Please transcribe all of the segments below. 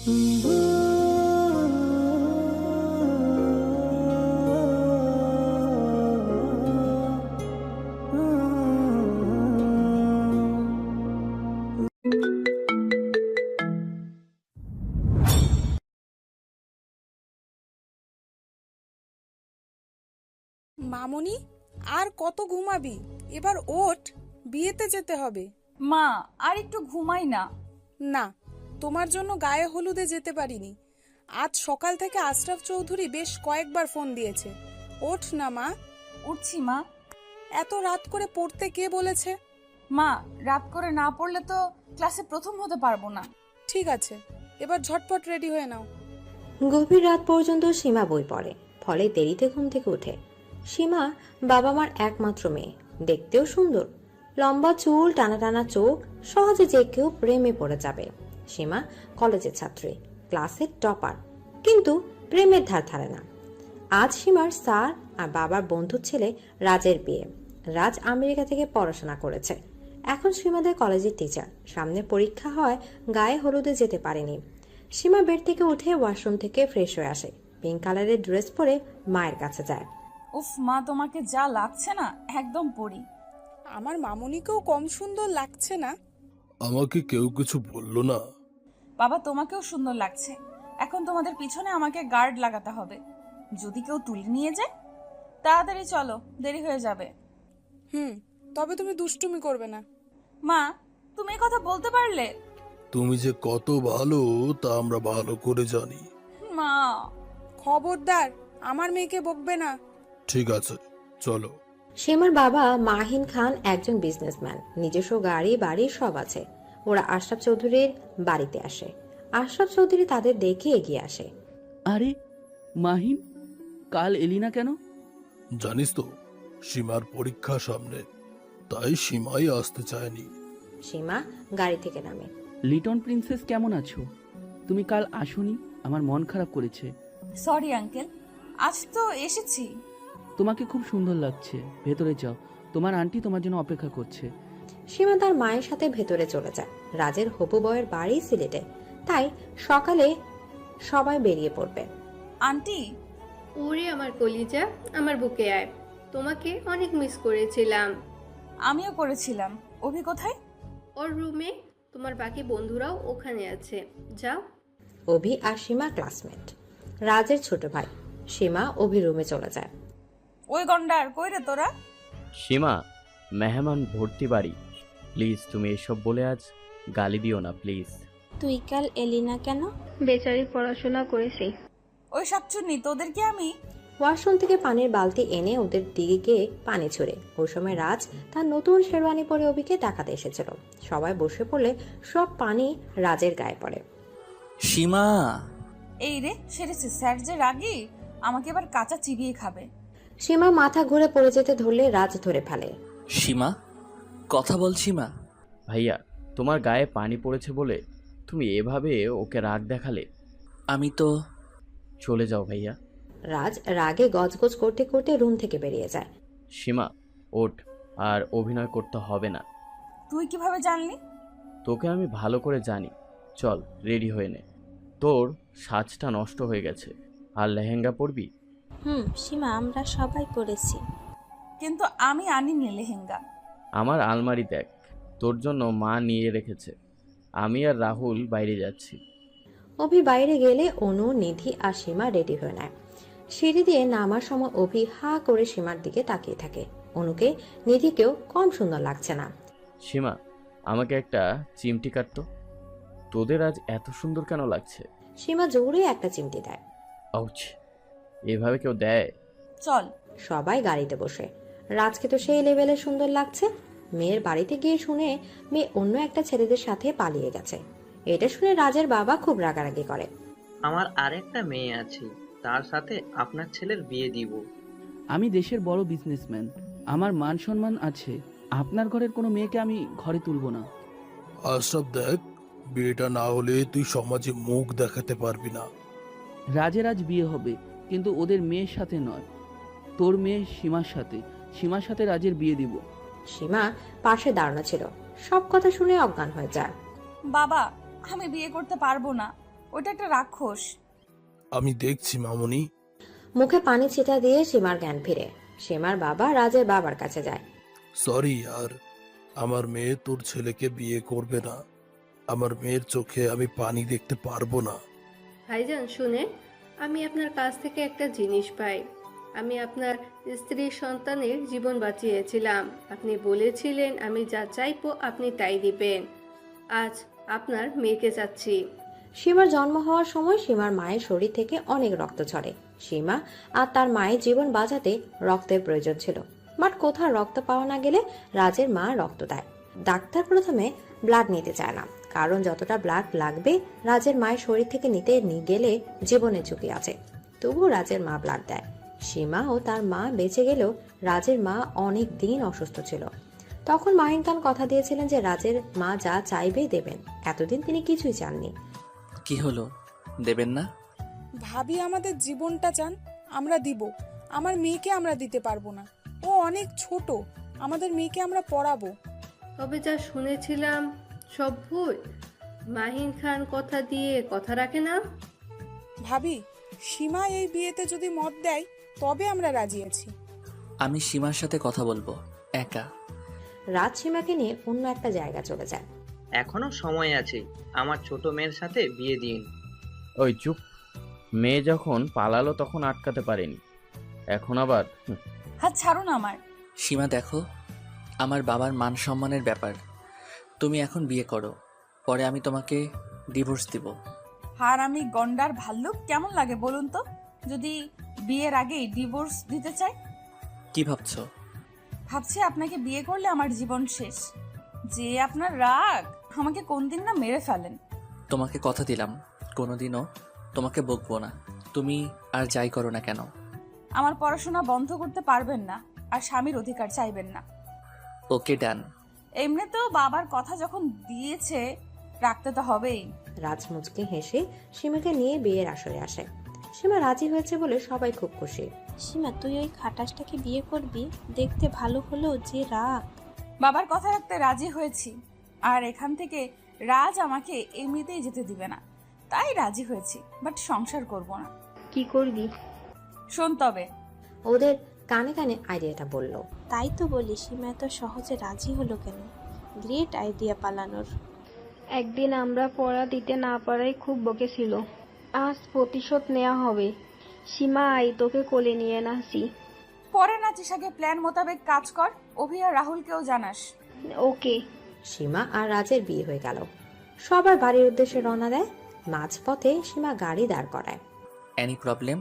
মামুনি, আর কত ঘুমাবি? এবার ওঠ, বিয়েতে যেতে হবে। মা, আর একটু ঘুমাই না। না, তোমার জন্য গায়ে হলুদে যেতে পারিনি। আজ সকাল থেকে আশরাফ চৌধুরী বেশ কয়েকবার ফোন দিয়েছে। ওঠ না মা। উঠছি মা। এত রাত করে পড়তে কে বলেছে? মা, রাত করে না পড়লে তো ক্লাসে প্রথম হতে পারবো না। ঠিক আছে, এবার ঝটপট রেডি হয়ে নাও। গভীর রাত পর্যন্ত সীমা বই পড়ে, ফলে দেরিতে ঘুম থেকে ওঠে। সীমা বাবা মার একমাত্র মেয়ে, দেখতেও সুন্দর, লম্বা চুল, টানা টানা চোখ, সহজে যে কেউ প্রেমে পড়ে যাবে। সীমা কলেজের ছাত্রী, ক্লাসের টপার, কিন্তু প্রেমের ধার ধারে না। আজ সীমার স্যার আর বাবার বন্ধুর ছেলে রাজের বিয়ে। রাজ আমেরিকা থেকে পড়াশোনা করেছে, এখন সীমাদের কলেজের টিচার। সামনে পরীক্ষা হয়, গায়ে হলুদে যেতে পারেনি। সীমা বেড থেকে উঠে ওয়াশরুম থেকে ফ্রেশ হয়ে আসে, পিঙ্ক কালারের ড্রেস পরে মায়ের কাছে যায়। উফ মা, তোমাকে যা লাগছে না, একদম পরি। আমার মামুনিকেও কম সুন্দর লাগছে না। আমাকে কেউ কিছু বললো না? বাবা, তোমাকেও সুন্দর লাগছে। এখন তোমাদের পিছনে আমাকে গার্ড লাগাতে হবে, যদি কেউ তুলে নিয়ে যায়। তাড়াতাড়ি চলো, দেরি হয়ে যাবে। তবে তুমি দুষ্টুমি করবে না। মা, তুমি এই কথা বলতে পারলে? তুমি যে কত ভালো তা আমরা ভালো করে জানি। মা। খবরদার, আমার মেয়েকে বকবে না। ঠিক আছে, চলো। সীমার বাবা মাহিন খান একজন বিজনেসম্যান, নিজস্ব গাড়ি বাড়ি সব আছে। ওরা আশরাফ চৌধুরীর বাড়িতে আসে। আশরাফ চৌধুরী তাদের দেখে এগিয়ে আসে। আরে মাহিন, কাল এলি না কেন? জানিস তো, সীমার পরীক্ষা সামনে, তাই সীমাই আসতে চায়নি। সীমা গাড়ি থেকে নামে। লিটন প্রিন্সেস কেমন আছো? তুমি কাল আসোনি, আমার মন খারাপ করেছে। সরি আঙ্কেল, আজ তো এসেছি। তোমাকে খুব সুন্দর লাগছে, ভেতরে যাও, তোমার আন্টি তোমার জন্য অপেক্ষা করছে। সীমা তার মায়ের সাথে ভেতরে চলে যায়। রাজের হবু বউয়ের বাড়ি সিলেটে, তাই সকালে সবাই বেরিয়ে পড়বে। আন্টি। ওরে আমার কলিজা, আমার বুকে আয়, তোমাকে অনেক মিস করেছিলাম। আমিও করেছিলাম। অভি কোথায়? ওর রুমে, তোমার বাকি বন্ধুরাও ওখানে আছে, যাও। অভি আর সীমা ক্লাসমেট, রাজের ছোট ভাই। সীমা অভি রুমে চলে যায়। ওই গন্ডার, কই রে তোরা? সীমা, মেহমান ভর্তি বাড়ি, প্লিজ তুমি এসব বলে আজ গালি দিও না প্লিজ। তুই কাল এলি না কেন? বেচারি পড়াশোনা করেছি। ওই শাকচুন্নি, তোদেরকে আমি। ওয়াশরুম থেকে পানির বালতি এনে ওদের দিকে পানি ছুড়ে। ওই সময় রাজ তার নতুন শেরওয়ানি পরে অভিকে দেখাতে এসেছিল। সবাই বসে পড়লে সব পানি রাজের গায়ে পড়ে। সীমা। এই রে, সেরেছে স্যার যে রাগী, আমাকে এবার কাঁচা চিবিয়ে খাবে। সীমা মাথা ঘুরে পড়ে যেতে ধরলে রাজ ধরে ফেলে। সীমা, কথা বল সীমা। ভাইয়া, তোমার গায়ে পানি পড়েছে বলে তুমি এভাবে ওকে রাগ দেখালে। আমি তো। চলে যাও ভাইয়া। রাজ রাগে গজগজ করতে করতে রুম থেকে বেরিয়ে যায়। সীমা, ওঠ, আর অভিনয় করতে হবে না। তুই কিভাবে জানলি? তোকে আমি ভালো করে জানি। চল রেডি হয়ে নে, তোর সাজটা নষ্ট হয়ে গেছে। আর লেহেঙ্গা পরবি? সীমা, আমরা সবাই পড়েছি। কিন্তু আমি আনিনি লেহেঙ্গা। আমার আলমারি দেখ, তোর জন্য মা নিয়ে রেখেছে। আমি আর রাহুল বাইরে যাচ্ছি। অভি বাইরে গেলে অনু, নিধি আর সীমা রেডি হয়ে নেয়। সিঁড়ি দিয়ে নামার সময় অভি হা করে সীমার দিকে তাকিয়ে থাকে। অনুকে, নিধিকেও কম সুন্দর লাগছে না। সীমা, আমাকে একটা চিমটি কাটতো। তোদের আজ এত সুন্দর কেন লাগছে? সীমা জোরে একটা চিমটি দেয়। আউচ, এভাবে কেউ দেয়? চল। সবাই গাড়িতে বসে। রাজকে তো সেই লেভেলে সুন্দর লাগছে। মেয়ের বাড়িতে গিয়ে শুনে মেয়ে অন্য একটা ছেলেদের সাথে পালিয়ে গেছে। এটা শুনে রাজের বাবা খুব রাগারাগি করে। আমার আরেকটা মেয়ে আছে, তার সাথে আপনার ছেলের বিয়ে দিব। আমি দেশের বড় বিজনেসম্যান, আমার মান সম্মান আছে, আপনার ঘরের কোনো মেয়েকে আমি ঘরে তুলব না। আশরাফ দেখ, বিয়েটা না হলে তুই সমাজে মুখ দেখাতে পারবি না। রাজের আজ বিয়ে হবে, কিন্তু ওদের মেয়ের সাথে নয়, তোর মেয়ে সীমার সাথে। সীমার সাথে রাজের বিয়ে দিব। সীমা পাশে দাঁড়ানো ছিল, সব কথা শুনে অজ্ঞান হয়ে যায়। বাবা, আমি বিয়ে করতে পারবো না। ওটা একটা রাক্ষস। আমি দেখছি মামুনি। মুখে পানি ছিটা দিয়ে সীমার জ্ঞান ফিরে। সীমার বাবা রাজের বাবার কাছে যায়। সরি আর আমার মেয়ে তোর ছেলেকে বিয়ে করবে না। আমার মেয়ের চোখে আমি পানি দেখতে পারবো না। ভাইজান শুনে, আমি আপনার কাছ থেকে একটা জিনিস পাই। আমি আপনার স্ত্রীর সন্তানের জীবন বাঁচিয়েছিলাম। আপনি বলেছিলেন আমি যা চাইবো আপনি তাই দিবেন। আজ আপনার মেয়েকে চাচ্ছি। সীমার জন্ম হওয়ার সময় সীমার মায়ের শরীর থেকে অনেক রক্ত ঝরে। সীমা আর তার মায়ের জীবন বাঁচাতে রক্তের প্রয়োজন ছিল, বাট কোথাও রক্ত পাওয়া না গেলে রাজের মা রক্ত দেয়। ডাক্তার প্রথমে ব্লাড নিতে চায় না, কারণ যতটা ব্লাড লাগবে রাজের মায়ের শরীর থেকে নিতে গেলে জীবনের ঝুঁকি আছে। তবুও রাজের মা ব্লাড দেয়। সীমা ও তার মা বেঁচে গেলেও রাজের মা অনেক দিন অসুস্থ ছিল। তখন মাহিন খান কথা দিয়েছিলেন যে রাজের মা যা চাইবে দেবেন। এতদিন তিনি কিছুই চাননি। কি হলো, দেবেন না? ভাবি আমাদের জীবনটা চান, আমরা দিব। আমার মেয়েকে আমরা দিতে পারবো না, ও অনেক ছোট। আমাদের মেয়েকে আমরা পড়াবো। তবে যা শুনেছিলাম সব ভুল। মাহিন খান কথা দিয়ে কথা রাখে না। ভাবি, সীমা এই বিয়েতে যদি মত দেয় তবে আমরা রাজি আছি। আমি সীমার সাথে কথা বলবো, একা। রাজ সীমাকে নিয়ে অন্য একটা জায়গা চলে যায়। এখনো সময় আছে, আমার ছোট মেয়ের সাথে বিয়ে দিন। ওই চুপ। মেয়ে যখন পালালো তখন আটকাতে পারেনি, এখন আবার হাত ছাড়ুন আমার। সীমা দেখো, আমার বাবার মান সম্মানের ব্যাপার। তুমি এখন বিয়ে করো, পরে আমি তোমাকে ডিভোর্স দিব। আর আমি গন্ডার ভাল্লুক কেমন লাগে বলুন তো, যদি বিয়ের আগেই ডিভোর্স দিতে চাই? কি ভাবছো? ভাবছি আপনাকে বিয়ে করলে আমার জীবন শেষ। যে আপনার রাগ, আমাকে কোন দিন না মেরে ফেলেন। তোমাকে কথা দিলাম কোনোদিনও তোমাকে বকবো না, তুমি আর যাই করো না কেন। আমার পড়াশোনা বন্ধ করতে পারবেন না, আর স্বামীর অধিকার চাইবেন না। ওকে ডান। এমনিতেও বাবার কথা যখন দিয়েছে রাখতে তো হবেই। রাজ মুচকি হেসে সীমাকে নিয়ে বিয়ের আসরে আসে। সীমা রাজি হয়েছে বলে সবাই খুব খুশি। সীমা, তুই ওই খাটাসটাকে বিয়ে করবি? দেখতে ভালো হলেও যে রাগ। বাবার কথা রাখতে রাজি হয়েছি, আর এখান থেকে রাজ আমাকে এমনিতেই যেতে দিবে না, তাই রাজি হয়েছি। বাট সংসার করব না। কি করবি? শোন তবে, ওদের কানে কানে আইডিয়াটা বলল। তাই তো বলি, সীমা এত সহজে রাজি হলো কেন? গ্রেট আইডিয়া পালানোর। একদিন আমরা পড়া দিতে না পারায় খুব বকেছিল। আজ প্রতিশোধ নেওয়া হবে। সীমা, আই তোকে কোলে নিয়ে নাসি। পরে নাচিস, আগে প্ল্যান মোতাবেক কাজ কর। অভি আর রাহুলকেও জানাস। ওকে। সীমা আর রাজের বিয়ে হয়ে গেল। সবার বাড়ির উদ্দেশ্যে রওনা দেয়। মাঝপথে সীমা গাড়ি দাঁড় করায়। Any problem?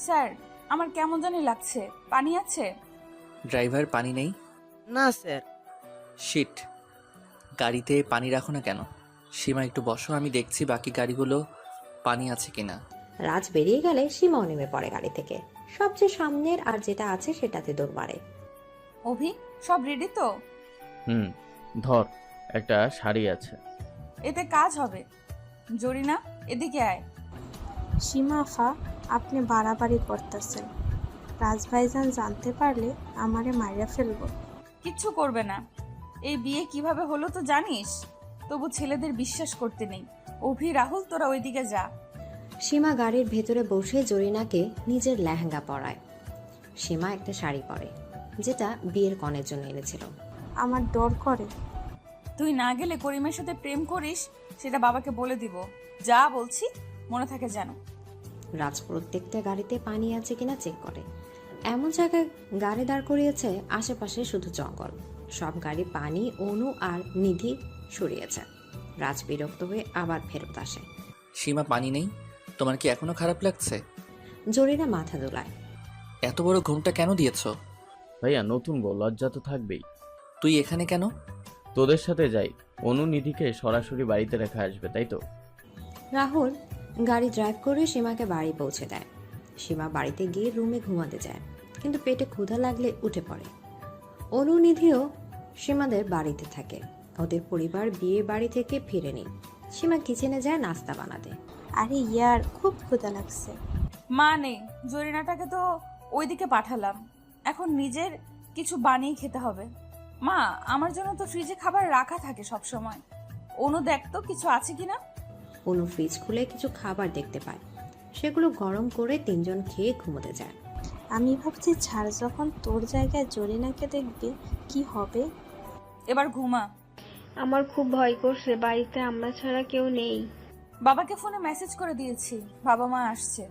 স্যার, আমার কেমন জানি লাগছে। পানি আছে? ড্রাইভার, পানি নেই। না স্যার। শিট, গাড়িতে পানি রাখো না কেন? সীমা একটু বসো, আমি দেখছি বাকি গাড়িগুলো পানি আছে কিনা। রাজ বেরিয়ে গেলে সীমাও নেমে পড়ে গাড়ি থেকে। সবচেয়ে সামনের আর যেটা আছে সেটাতে দৌড় মারে। অভি, সব রেডি তো? ধর, একটা শাড়ি আছে। এতে কাজ হবে। জরিনা, এদিকে আয়। সীমা আফা, আপনি বাড়াবাড়ি করতেছেন। রাজভাইজান জানতে পারলে আমারে মারিয়া ফেলবো। কিচ্ছু করবে না। এই বিয়ে কিভাবে হলো তো জানিস? তবু ছেলেদের বিশ্বাস করতে নেই। অভি, রাহুল, তোরা ওইদিকে যা। সীমা গাড়ির ভেতরে বসে জরিনাকে নিজের লেহেঙ্গা পরায়। সীমা একটা শাড়ি পরে, যেটা বিয়ের কনের জন্য এনেছিল। আমার ডর করে। তুই না গেলে করিমের সাথে প্রেম করিস, সেটা বাবাকে বলে দিব। যা বলছি মনে থাকে যেন। রাজ প্রত্যেকটা গাড়িতে পানি আছে কিনা চেক করে। এমন জায়গায় গাড়ি দাঁড় করিয়েছে আশেপাশে শুধু জঙ্গল। সব গাড়ি পানি, অনু আর নিধি সরিয়েছে। রাজ বিরক্ত হয়ে আবার ফেরত আসে। সীমা, পানি নেই? তোমার কি এখনো খারাপ লাগছে? জরিনা মাথা দোলায়। এত বড় ঘুমটা কেন দিয়েছ? ভাইয়া, নতুন বউ, লজ্জা তো থাকবেই। তুই এখানে কেন? তোদের সাথে যাই। অনুনিধিকে সরাসরি বাড়িতে রেখে আসবে, তাই তো? রাহুল গাড়ি ড্রাইভ করে সীমাকে বাড়ি পৌঁছে দেয়। সীমা বাড়িতে গিয়ে রুমে ঘুমাতে যায়, কিন্তু পেটে ক্ষুধা লাগলে উঠে পড়ে। অনুনিধিও সীমাদের বাড়িতে থাকে। ওদের পরিবার বিয়ে বাড়ি থেকে ফিরেনি। সীমা কিচেনে যায় নাস্তা বানাতে। আরে ইয়ার, খুব ক্ষুধা লাগছে। মা নেই, জরিনাটাকে তো ওইদিকে পাঠালাম। এখন নিজের কিছু বানিয়ে খেতে হবে। মা, আমার জন্য তো ফ্রিজে খাবার রাখা থাকে সব সময়। অনু, দেখ তো কিছু আছে কিনা। অনু ফ্রিজ খুলে কিছু খাবার দেখতে পায়, সেগুলো গরম করে তিনজন খেয়ে ঘুমোতে যায়। আমি ভাবছি ছাড় যখন তোর জায়গায় জরিনাকে দেখবে কি হবে। এবার ঘুমা। আমার খুব ভয় করছে, বাড়িতে আমরা ছাড়া কেউ নেই। বাবাকে ফোনে মেসেজ করে দিয়েছি, বাবা মা আসছে।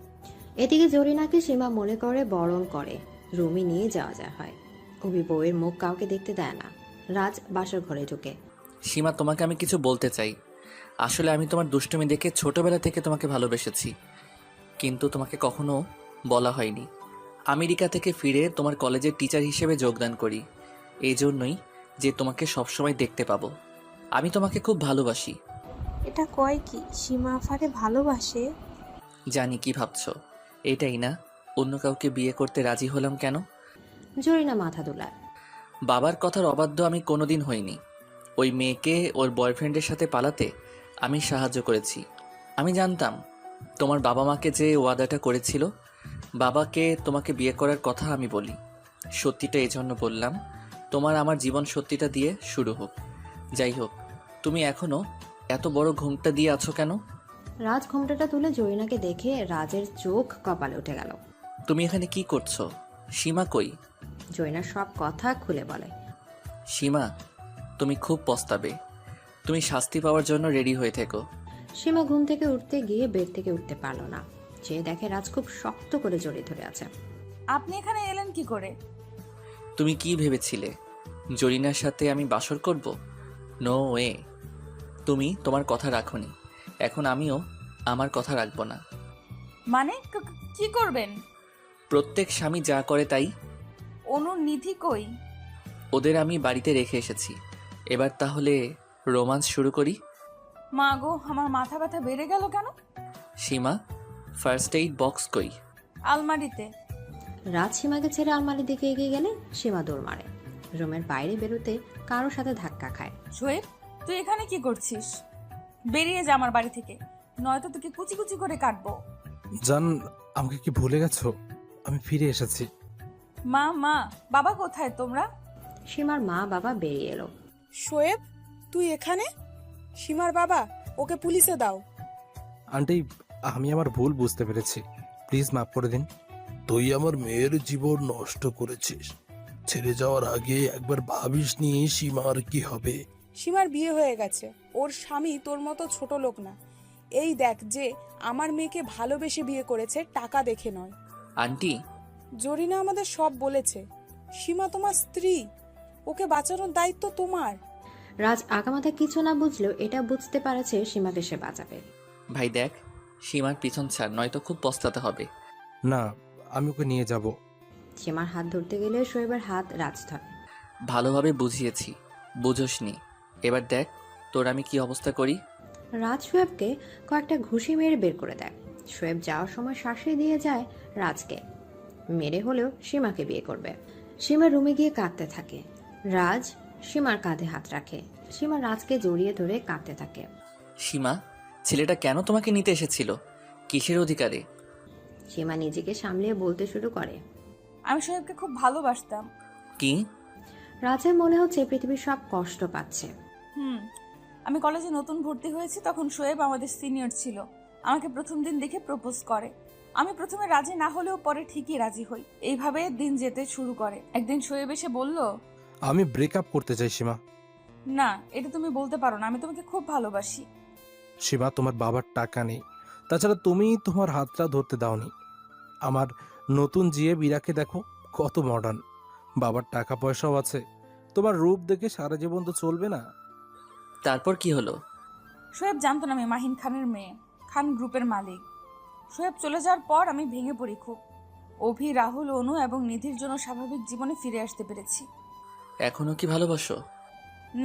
এদিকে জরিনাকে সীমা মনে করে বরণ করে রুমে নিয়ে যাওয়া যায় হয়। অভি বউয়ের মুখ কাউকে দেখতে দেয় না। রাজ বাসার ঘরে ঢুকে। সীমা, তোমাকে আমি কিছু বলতে চাই। আসলে আমি তোমার দুষ্টুমি দেখে ছোটবেলা থেকে তোমাকে ভালোবেসেছি, কিন্তু তোমাকে কখনো বলা হয়নি। আমেরিকা থেকে ফিরে তোমার কলেজের টিচার হিসেবে যোগদান করি, এই জন্যই যে তোমাকে সবসময় দেখতে পাবো। আমি তোমাকে খুব ভালোবাসি। এটা কয় কি, সীমা আফারে ভালোবাসে? জানি কি ভাবছো, এটাই না অন্য কাউকে বিয়ে করতে রাজি হলাম কেন? জরিনা মাথা দোলায়। বাবার কথার অবাধ্য আমি কোনোদিন হইনি। ওই মেয়েকে ওর বয়ফ্রেন্ডের সাথে পালাতে আমি সাহায্য করেছি। আমি জানতাম তোমার বাবা মাকে যে ওয়াদাটা করেছিল, বাবাকে তোমাকে বিয়ে করার কথা আমি বলি। সত্যিটা এই জন্য বললাম, তোমার আমার জীবন সত্যিটা দিয়ে শুরু হোক। যাই হোক, তুমি এখনো এত বড় ঘুমটা দিয়ে আছো কেন? রাজ ঘোমটাটা তুলে জরিনাকে দেখে রাজের চোখ কপালে উঠে গেল। তুমি এখানে কি করছো? সীমা কই? জরিনা সব কথা খুলে বলে। সীমা, তুমি খুব পস্তাবে। তুমি শাস্তি পাওয়ার জন্য রেডি হয়ে থেকো। সীমা ঘুম থেকে উঠতে গিয়ে বেড থেকে উঠতে পারল না। সে দেখে রাজ খুব শক্ত করে জড়িয়ে ধরে আছে। আপনি এখানে এলেন কি করে? তুমি কি ভেবেছিলে জরিনার সাথে আমি বাসর করব? No way. তুমি তোমার কথা রাখোনি, এখন আমিও আমার কথা রাখবো না। মানে কি করবেন? প্রত্যেক স্বামী যা করে তাই। অনুর নিধি কই? ওদের আমি বাড়িতে রেখে এসেছি। এবার তাহলে রোমান্স শুরু করি। মা গো, আমার মাথা ব্যথা বেড়ে গেল কেন? সীমা, ফার্স্ট এইড বক্স কই? আলমারিতে। রাজ সীমাকে ছেড়ে আলমারির দিকে এগিয়ে গেলে সীমা দৌড় মারে। রুমের বাইরে বেরোতে কারোর সাথে ধাক্কা খায়। শোয়েব, তুই এখানে কি করছিস? বেরিয়ে যা আমার বাড়ি থেকে, নয়তো তোকে কুচি কুচি করে কাটবো। জান, আমাকে কি ভুলে গেছো? আমি ফিরে এসেছি। মা মা, বাবা কোথায় তোমরা? সীমার মা বাবা বেরিয়ে এলো। শোয়েব, তুই এখানে? সীমার বাবা, ওকে পুলিশে দাও। আন্টি, আমি আমার ভুল বুঝতে পেরেছি, প্লিজ মাফ করে দিন। তুই আমার মেয়ের জীবন নষ্ট করেছিস। ছেড়ে যাওয়ার আগে একবার ভাবিস নি সীমার কি হবে। সীমার বিয়ে হয়ে গেছে, ওর স্বামী তোর মতো ছোট লোক না। এই দেখ যে আমার মেয়েকে ভালোবেসে বিয়ে করেছে, টাকা দেখে নয়। আন্টি, জরিনা আমাদের সব বলেছে। সীমা তোমার স্ত্রী, ওকে বাঁচানোর দায়িত্ব তোমার। রাজ আগামাথা কিছু না বুঝলেও এটা বুঝতে পারেছে সীমাকে সে বাঁচাবে। ভাই দেখ, সীমার পিছন ছাড়, নয়তো খুব পস্তাতে হবে। না, আমি ওকে নিয়ে যাব। সীমার হাত ধরতে গেলে শোয়েবের হাত রাজ ধরে। ভালোভাবে বুঝিয়েছি, বুঝোসনি। এবার দেখ তোর আমি কি অবস্থা করি। রাজ শোয়েবকে কয়েকটা ঘুষি মেরে বের করে দেয়। শোয়েব যাওয়ার সময় শাসিয়ে দিয়ে যায় রাজকে, মেরে হলেও সীমাকে বিয়ে করবে। সীমা রুমে গিয়ে কাঁদতে থাকে। রাজ সীমার কাঁধে হাত রাখে। সীমা রাজকে জড়িয়ে ধরে কাঁদতে থাকে। সীমা, ছেলেটা কেন তোমাকে নিতে এসেছিল? কিসের অধিকারে? সীমা নিজেকে সামলিয়ে বলতে শুরু করে, আমি শোয়েবকে খুব ভালোবাসতাম। কি? রাজের মনে হচ্ছে পৃথিবীর সব কষ্ট পাচ্ছে। আমি কলেজে নতুন ভর্তি হয়েছি, তখন শোয়েব আমাদের সিনিয়র ছিল। আমাকে প্রথম দিন দেখে প্রপোজ করে। আমি প্রথমে রাজি না হলেও পরে ঠিকই রাজি হই। এইভাবে দিন যেতে শুরু করে। একদিন শোয়েব এসে বলল, আমি ব্রেকআপ করতে চাই সীমা। না, এটা তুমি বলতে পারো না, আমি তোমাকে খুব ভালোবাসি। সীমা, তোমার বাবার টাকা নেই, তাছাড়া তুমি তোমার হাতটা ধরতে দাওনি। আমার নতুন জিয়ে বিরাকে দেখো, কত মডার্ন। বাবার টাকা পয়সাও আছে, তোমার রূপ দেখে সারা জীবন তো চলবে না। তারপর কি হলো? শোয়েব জানতো না আমি মাহিন খানের মেয়ে, খান গ্রুপের মালিক। শোয়েব চলে যাওয়ার পর আমি ভেঙে পড়ি খুব। অভি, রাহুল, অনু এবং নিধির জন্য স্বাভাবিক জীবনে ফিরে আসতে পেরেছি। এখনো কি ভালোবাসো?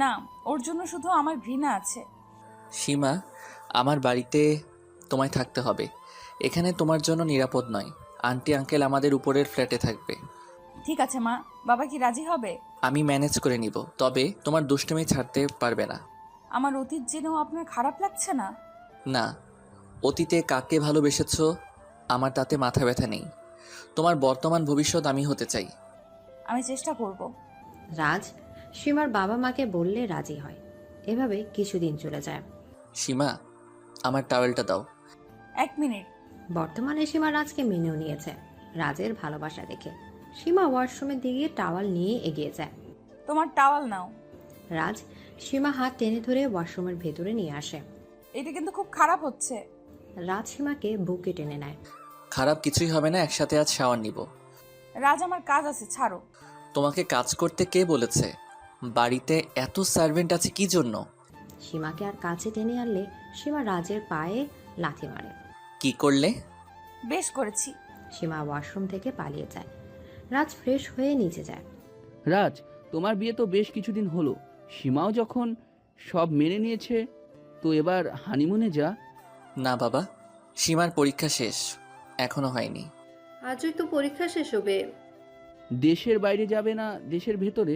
না, ওর জন্য শুধু আমার ঘৃণা আছে। সীমা, আমার বাড়িতে তোমায় থাকতে হবে। এখানে তোমার জন্য নিরাপদ নয়। আন্টি আঙ্কেল আমাদের উপরের ফ্ল্যাটে থাকবে। ঠিক আছে মা, বাবা কি রাজি হবে? আমি ম্যানেজ করে নিব, তবে তোমার দুষ্টুমি ছাড়তে পারবে না। আমার অতীত জেনেও আপনার খারাপ লাগছে না? না, অতীতে কাকে ভালোবেসেছ আমার তাতে মাথা ব্যথা নেই। তোমার বর্তমান ভবিষ্যৎ আমি হতে চাই। আমি চেষ্টা করব। রাজ সীমার বাবা মাকে বললে রাজি হয়। এভাবে কিছুদিন চলে যায়। সীমা, আমার টাওয়েলটা দাও। 1 মিনিট। বর্তমানে সীমা রাজকে মেনেও নিয়েছে রাজের ভালোবাসা দেখে। সীমা ওয়াশরুমের দিকে টাওয়াল নিয়ে এগিয়ে যায়। তোমার টাওয়াল নাও। রাজ সীমা হাত টেনে ধরে ওয়াশরুমের ভেতরে নিয়ে আসে। এটা কিন্তু খুব খারাপ হচ্ছে। রাজ সীমাকে বুকে টেনে নেয়। খারাপ কিছুই হবে না, একসাথে আজ শাওয়ার নিব। রাজ, আমার কাজ আছে, ছাড়ো। তোমাকে কাজ করতে কে বলেছে? বাড়িতে এত সার্ভেন্ট আছে কি জন্য? সীমাকে আর কাছে টেনে আনলে সীমা রাজের পায়ে লাথি মারে। কি করলে? বেশ করেছি। সীমা ওয়াশরুম থেকে পালিয়ে যায়। রাজ ফ্রেশ হয়ে নিচে যায়। রাজ, তোমার বিয়ে তো বেশ কিছুদিন হলো। সীমাও যখন সব মেনে নিয়েছে, তো এবার হানিমুনে যা। না বাবা, সীমার পরীক্ষা শেষ, এখনো হয়নি। আজই তো পরীক্ষা শেষ হবে। দেশের বাইরে যাবে না দেশের ভেতরে?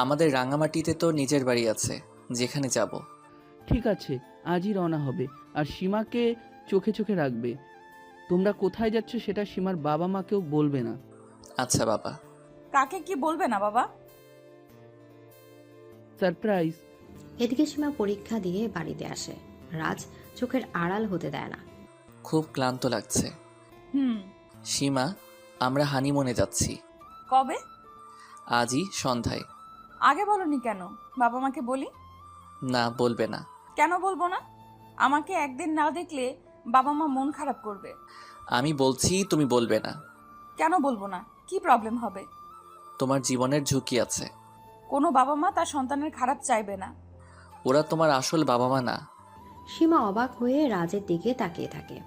আমাদের রাঙামাটিতে তো নিজের বাড়ি আছে, যেখানে যাব। ঠিক আছে, আজই রওনা হবে। আর সীমাকে চোখে চোখে রাখবে। তোমরা কোথায় যাচ্ছ সেটা সীমার বাবা মাকেও বলবে না। আচ্ছা বাবা। কাকে কি বলবে না বাবা? সারপ্রাইজ। এদিকে সীমা পরীক্ষা দিয়ে বাড়িতে আসে। রাজ চোখের আড়াল হতে দেয় না। খুব ক্লান্ত লাগছে। হুম। সীমা, আমরা হানিমুনে যাচ্ছি। কবে? আজই সন্ধ্যায়। আগে বলনি কেন? বাবা মাকে বলি। না, বলবে না। কেন বলবো না? আমাকে একদিন না দেখলে বাবা মা মন খারাপ করবে। আমি বলছি তুমি বলবে না। কেন বলবো না? কি প্রবলেম হবে? তোমার জীবনের ঝুঁকি আছে। কোনো বাবা মা তার সন্তানের খারাপ চাইবে না। ওরা তোমার আসল বাবা মা না। সীমা অবাক হয়ে রাজের দিকে তাকিয়ে থাকে।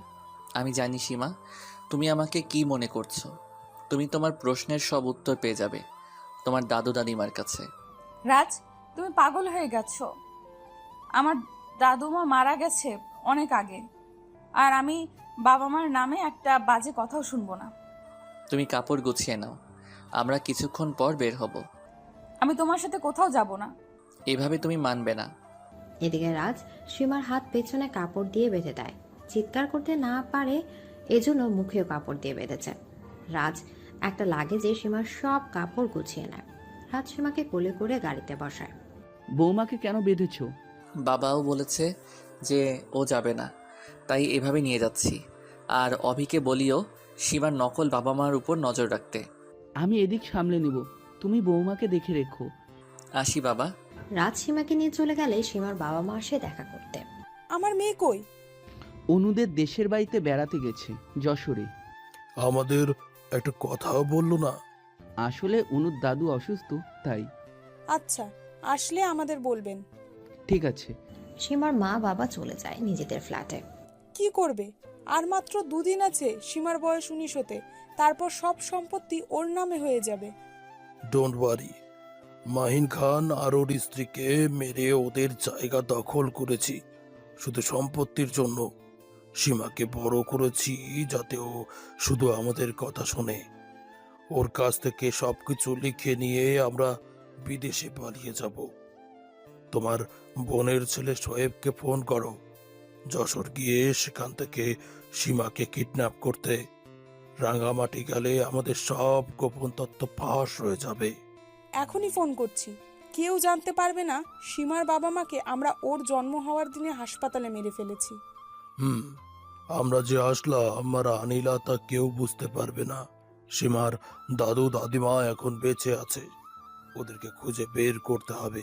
আমি জানি সীমা, তুমি আমাকে কি মনে করছো। তুমি তোমার প্রশ্নের সব উত্তর পেয়ে যাবে তোমার দাদু দাদিমার কাছে। রাজ, তুমি পাগল হয়ে গেছো। আমার দাদুমা মারা গেছে অনেক আগে, আর আমি বাবা মার নামে একটা বাজে কথাও শুনবো না। তুমি কাপড় গুছিয়ে নাও, আমরা কিছুক্ষণ পর বের হব। আমি তোমার সাথে কোথাও যাব না। এভাবে তুমি মানবে না। এদিকে রাজ সীমার হাত পেছনে কাপড় দিয়ে বেঁধে দেয়। চিৎকার করতে না পারে এজন্য মুখেও কাপড় দিয়ে বেঁধেছে। রাজ একটা লাগেজে সীমার সব কাপড় গুছিয়ে নেয়। রাজ সীমাকে কোলে করে গাড়িতে বসায়। বৌমাকে কেন বেঁধেছ? বাবাও বলেছে যে ও যাবে না, তাই এভাবে নিয়ে যাচ্ছি। আর অভিকে বলিও সীমার নকল বাবা মার উপর নজর রাখতে। আমি এদিক সামলে নেব, তুমি বৌমাকে দেখে রেখো। আসি বাবা। রাজ সীমাকে নিয়ে চলে গেলে সীমার বাবা মা আসে দেখা করতে। আমার মেয়ে কই? অনুদের দেশের বাড়িতে বেড়াতে গেছে, যশোরে। আমাদের একটা কথাও বললো না। আসলে অনুর দাদু অসুস্থ, তাই। আচ্ছা, আসলে আমাদের বলবেন। ঠিক আছে। সীমার মা বাবা চলে যায় নিজেদের ফ্ল্যাটে। কি করবে? আর মাত্র 2 দিন আছে সীমার বয়স 19 হতে, তারপর সব সম্পত্তি ওর নামে হয়ে যাবে। ডোন্ট ওয়ারি, মাহিন খান আর ওর স্ত্রীকে মেরে ওদের জায়গা দখল করেছি শুধু সম্পত্তির জন্য। সীমাকে বড় করেছি যাতে ও শুধু আমাদের কথা শোনে। ওর কাছ থেকে সবকিছু লিখে নিয়ে আমরা বিদেশে পালিয়ে যাব। তোমার বোনের ছেলে শোয়েবকে ফোন করো, যশোর গিয়ে সেখান থেকে সীমাকে কিডন্যাপ করতে। রাঙামাটি গেলে আমাদের সব গোপন তথ্য ফাঁস হয়ে যাবে। এখনই ফোন করছি। কেউ জানতে পারবে না সীমার বাবা মাকে আমরা ওর জন্ম হওয়ার দিনে হাসপাতালে মেরে ফেলেছি। আমরা যে আসলাম আর আনিলা তা কেউ বুঝতে পারবে না। সীমার দাদু দাদিমা এখন বেঁচে আছে, ওদেরকে খুঁজে বের করতে হবে।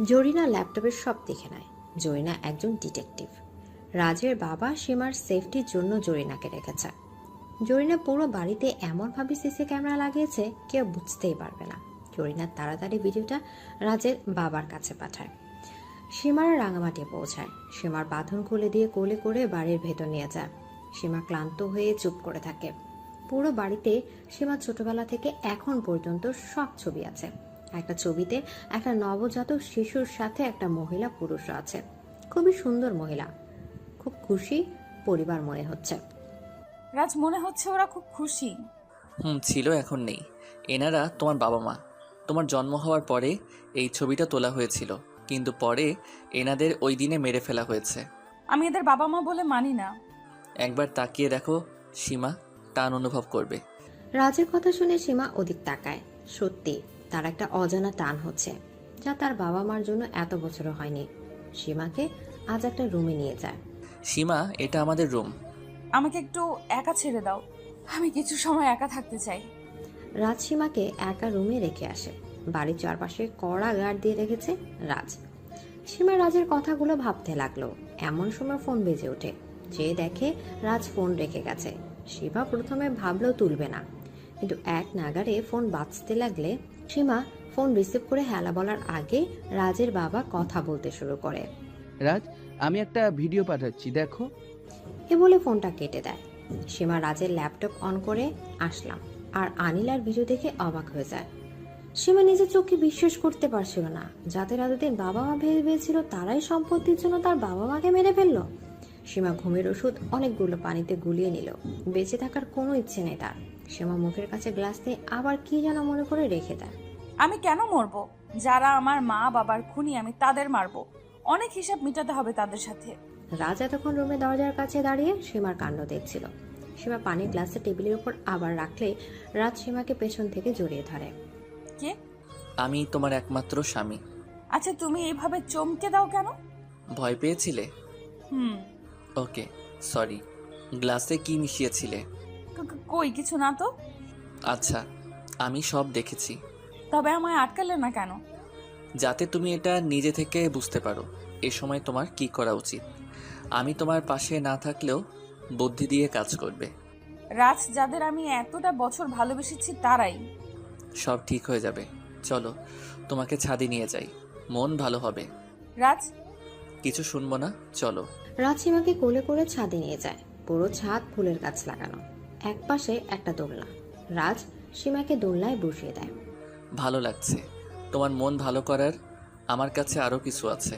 জরিনা ল্যাপটপের সব দেখে নেয়। জরিনা একজন ডিটেকটিভ। রাজের বাবা সীমার সেফটির জন্য জরিনাকে রেখেছে। জরিনা পুরো বাড়িতে এমনভাবে সিসি ক্যামেরা লাগিয়েছে কেউ বুঝতেই পারবে না। জরিনা তাড়াতাড়ি ভিডিওটা রাজের বাবার কাছে পাঠায়। সীমার রাঙামাটি পৌঁছায়। সীমার বাঁধন খুলে দিয়ে কোলে করে বাড়ির ভেতর নিয়ে যায়। সীমা ক্লান্ত হয়ে চুপ করে থাকে। পুরো বাড়িতে সীমা ছোটবেলা থেকে এখন পর্যন্ত সব ছবি আছে। একটা ছবিতে একটা নবজাতক শিশুর সাথে একটা মহিলা পুরুষ আছে। খুবই সুন্দর মহিলা, খুব খুশি পরিবার মনে হচ্ছে। রাজ, মনে হচ্ছে ওরা খুব খুশি। ছিল, এখন নেই। এনারা তোমার বাবা মা। তোমার জন্ম হওয়ার পরে এই ছবিটা তোলা হয়েছিল, কিন্তু পরে এনাদের ওই দিনে মেরে ফেলা হয়েছে। আমি এদের বাবা মা বলে মানি না। একবার তাকিয়ে দেখো সীমা, টান অনুভব করবে। রাজের কথা শুনে সীমা ওদিক তাকায়। সত্যি তার একটা অজানা টান হচ্ছে, যা তার বাবা মার জন্য এত বছরও হয়নি। সীমাকে আজ একটা রুমে নিয়ে যায়। সীমা, এটা আমাদের রুম। আমাকে একটু একা ছেড়ে দাও, আমি কিছু সময় একা থাকতে চাই। রাজ সীমাকে একা রুমে রেখে আসে। বাড়ির চারপাশে কড়া গার্ড দিয়ে রেখেছে রাজ। সীমা রাজের কথাগুলো ভাবতে লাগলো। এমন সময় ফোন বেজে ওঠে। যে দেখে রাজ ফোন রেখে গেছে। সীমা প্রথমে ভাবলো তুলবে না, কিন্তু এক নাগাড়ে ফোন বাজতে লাগলে সীমা ফোন রিসিভ করে হ্যালা বলার আগে রাজের বাবা কথা বলতে শুরু করে। রাজ, আমি একটা ভিডিও পাঠাচ্ছি, দেখো। এ বলে ফোনটা কেটে দেয়। সীমা রাজের ল্যাপটপ অন করে আসলাম আর আনিলার ভিডিও দেখে অবাক হয়ে যায়। সীমা নিজের চোখে বিশ্বাস করতে পারছিল না। যাদের এতদিন বাবা মা ভেবেছিল তারাই সম্পত্তির জন্য তার বাবা মাকে মেরে ফেললো। সীমা ঘুমের ওষুধ অনেকগুলো পানিতে গুলিয়ে নিল। বেঁচে থাকার কোনো ইচ্ছে নেই তার। সীমা মুখের কাছে গ্লাস নিয়ে আবার কি যেন মনে করে রেখে দেয়। আমি কেন মরবো? যারা আমার মা বাবার খুনি আমি তাদের মারবো। অনেক হিসাব মেটাতে হবে তাদের সাথে। রাজ এতক্ষণ রুমে দরজার কাছে দাঁড়িয়ে সীমার কাণ্ড দেখছিল। সীমা পানির গ্লাসে টেবিলের উপর আবার রাখলে রাজ সীমাকে পেছন থেকে জড়িয়ে ধরে। কে? আমি তোমার একমাত্র স্বামী। আচ্ছা, তুমি এইভাবে চমকে দাও কেন? ভয় পেয়েছিলে? হুম। ওকে, সরি। গ্লাসে কি মিশিয়েছিলে? কই কিছু না তো। আচ্ছা, আমি সব দেখেছি। তবে আমায় আটকালে না কেন? যাতে তুমি এটা নিজে থেকে বুঝতে পারো এ সময় তোমার কি করা উচিত। আমি তোমার পাশে না থাকলেও বুদ্ধি দিয়ে কাজ করবে। রাজ, যাদের আমি এতটা বছর ভালোবেসেছি তারাই। সব ঠিক হয়ে যাবে। চলো, তোমাকে ছাদে নিয়ে যাই, মন ভালো হবে। রাজ, কিছু শুনবো না, চলো। রাজ সীমাকে কোলে করে ছাদে নিয়ে যায়। পুরো ছাদ ফুলের গাছ লাগানো। এক পাশে একটা দোলনা। রাজ সীমাকে দোলনায় বসিয়ে দেয়। ভালো লাগছে। তোমার মন ভালো করার আমার কাছে আরও কিছু আছে।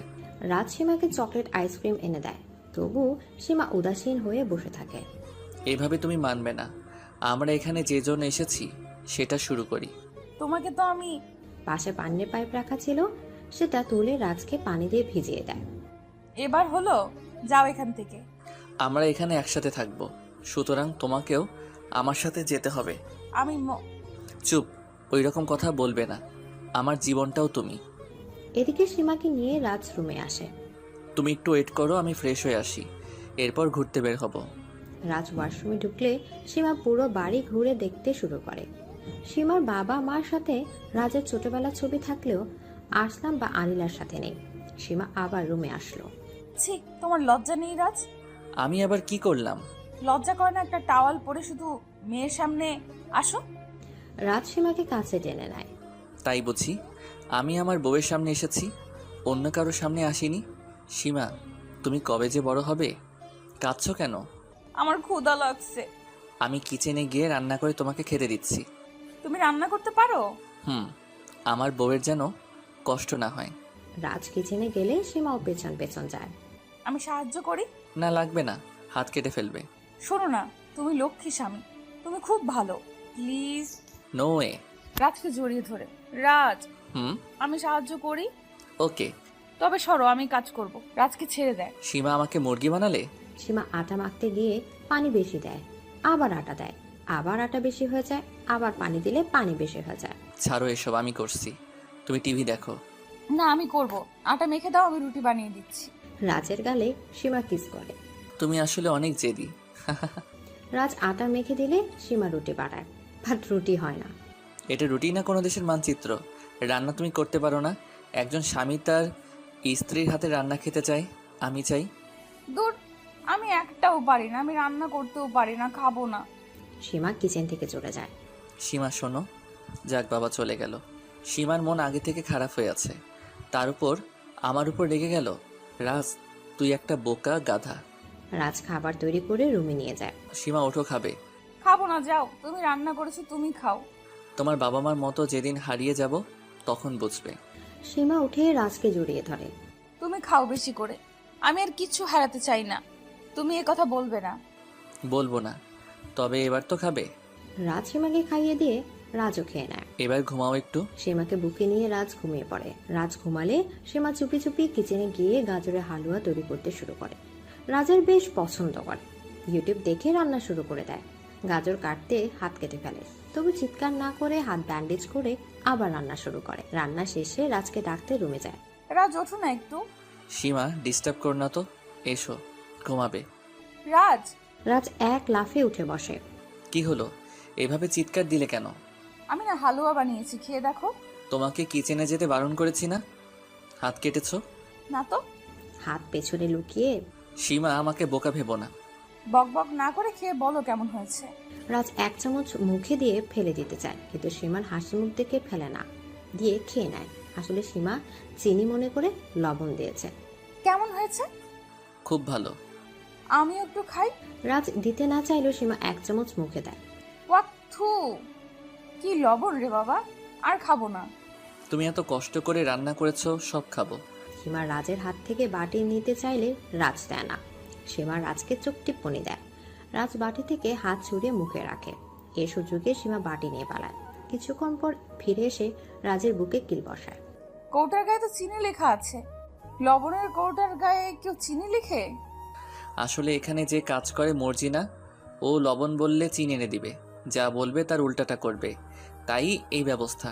রাজ সীমাকে চকলেট আইসক্রিম এনে দেয়। তবু সীমা উদাসীন হয়ে বসে থাকে। এভাবে তুমি মানবে না। আমরা এখানে যে জন্য এসেছি সেটা শুরু করি। তোমাকে তো আমি। পাশে পানির পাইপ রাখা ছিল, সেটা তুলে রাজকে পানি দিয়ে ভিজিয়ে দেয়। এবার হলো, যাও এখান থেকে। আমরা এখানে একসাথে থাকবো, সুতরাং তোমাকেও আমার সাথে যেতে হবে। আমি চুপ, ওই রকম কথা বলবে না। আমার জীবনটাও তুমি। এদিকে সীমাকে নিয়ে রাজ রুমে আসে। তুমি একটু ওয়েট করো, আমি ফ্রেশ হয়ে আসি, এরপর ঘুরতে বের হব। রাজ ওয়াশরুমে ঢুকলে সীমা পুরো বাড়ি ঘুরে দেখতে শুরু করে। সীমার বাবা মার সাথে রাজের ছোটবেলার ছবি থাকলেও আসলাম বা আনিলার সাথে নেই। সীমা আবার রুমে আসলো। ছি, তোমার লজ্জা নেই রাজ? আমি আবার কি করলাম? লজ্জা করে না একটা টাওয়াল পরে শুধু মেয়ের সামনে আসো? রাজ সীমাকে কাছে টেনে নেয়। তাই বুঝি আমি আমার বউয়ের সামনে এসেছি, অন্য কারোর সামনে আসিনি? সীমা, তুমি কবে যে বড় হবে? কাঁদছো কেন? আমার ক্ষুধা লাগছে। আমি কিচেনে গিয়ে রান্না করে তোমাকে খেতে দিচ্ছি। তুমি রান্না করতে পারো? আমার বউয়ের যেন কষ্ট না হয়। রাজ কিচেনে গেলে সীমাও পেছন পেছন যায়। আমি সাহায্য করি? না, লাগবে না, হাত কেটে ফেলবে। শোনো না, তুমি লক্ষ্মী স্বামী, তুমি খুব ভালো, প্লিজ। No way. রাজকে জড়িয়ে ধরে। রাজ, হুম, আমি সাহায্য করি। ওকে। তবে সরো, আমি কাজ করব। রাজকে ছেড়ে দেয়। সীমা আমাকে মুরগি বানালে? সীমা আটা মাখতে গিয়ে পানি বেশি দেয়, আবার আটা দেয়, আবার আটা বেশি হয়ে যায়, আবার পানি দিলে পানি বেশি হয়ে যায়। ছাড়ো এসব, আমি করছি, তুমি টিভি দেখো। না, আমি করব। আটা মেখে দাও, আমি রুটি বানিয়ে দিচ্ছি। রাজের গালে সীমা কিস করে। তুমি আসলে অনেক জেদি। রাজ আটা মেখে দিলে সীমা রুটি বানায়, বাট রুটি হয় না। এটা রুটি না কোনো দেশের মানচিত্র। রান্না তুমি করতে পারো না? একজন স্বামী তার স্ত্রীর হাতে রান্না খেতে চায়, আমি চাই। দূর, আমি একটাও পারি না, আমি রান্না করতেও পারি না, খাবো না। সীমা কিচেন থেকে চলে যায়। সীমা শোনো। যাক বাবা, চলে গেল। সীমার মন আগে থেকে খারাপ হয়ে আছে, তার উপর আমার উপর রেগে গেল। রাজ, তুই একটা বোকা গাধা। রাজ খাবার তৈরি করে রুমে নিয়ে যায়। সীমা ওঠো, খাবে? খাবো না, যাও, তুমি রান্না করেছো, তুমি খাও। তোমার বাবা মার মতো যেদিন হারিয়ে যাব তখন বুঝবে। সীমা উঠে রাজকে জড়িয়ে ধরে। তুমি খাও বেশি করে, আমি আর কিচ্ছু হারাতে চাই না। তুমি এ কথা বলবে না। বলবো না, তবে এবার তো খাবে। রাজ সীমাকে খাইয়ে দিয়ে রাজও খেয়ে নেয়। এবার ঘুমাও একটু। সীমাকে বুকে নিয়ে রাজ ঘুমিয়ে পড়ে। রাজ ঘুমালে সীমা চুপি চুপি কিচেনে গিয়ে গাজরের হালুয়া তৈরি করতে শুরু করে। রাজের বেশ পছন্দ করে। ইউটিউব দেখে রান্না শুরু করে দেয়। গাজর কাটতে হাত কেটে ফেলে, তবু চিৎকার না করে হাত ব্যান্ডেজ করে আবার রান্না শুরু করে। রান্না শেষে রাজকে ডাকতে রুমে যায়। রাজ, ওঠো না একটু। সীমা, ডিস্টার্ব কর না তো, এসো। ঘুমাবে। রাজ, রাজ এক লাফে উঠে বসে। কি হলো, এভাবে চিৎকার দিলে কেন? আমি না হালুয়া বানিয়েছি, খেয়ে দেখো। তোমাকে কিচেনে যেতে বারণ করেছি না? হাত কেটেছো? না তো। হাত পেছনে লুকিয়ে। সীমা, আমাকে বোকা ভেবো না। বক বক না করে খেয়ে বলো কেমন হয়েছে। রাজ এক চামচ মুখে দিয়ে ফেলে দিতে চায়, কিন্তু সীমার হাসি মুখ দেখে ফেলে না, দিয়ে খেয়ে নেয়। আসলে সীমা চিনি মনে করে লবণ দিয়েছে। কেমন হয়েছে? খুব ভালো। আমিও একটু খাই। রাজ দিতে না চাইলেও সীমা এক চামচ মুখে দেয়। ওয়াক থু, কি লবণ রে বাবা, আর খাবো না। তুমি এত কষ্ট করে রান্না করেছো, সব খাবো। সীমা রাজের হাত থেকে বাটি নিতে চাইলে রাজ দেয় না। সীমা রাজকে চোখ টিপ্পনি দেয়। রাজ বাটি থেকে হাত ছুড়ে মুখে রাখে। এ সুযোগে সীমা বাটি নিয়ে পালায়। কিছুক্ষণ পর ফিরে এসে রাজের বুকে কিল বসায়। কৌটার গায়ে তো চিনি লেখা আছে, লবণের কৌটার গায়ে কেউ চিনি লিখে? আসলে এখানে যে কাজ করে মর্জিনা, ও লবণ বললে চিনি এনে দিবে, যা বলবে তার উল্টাটা করবে, তাই এই ব্যবস্থা।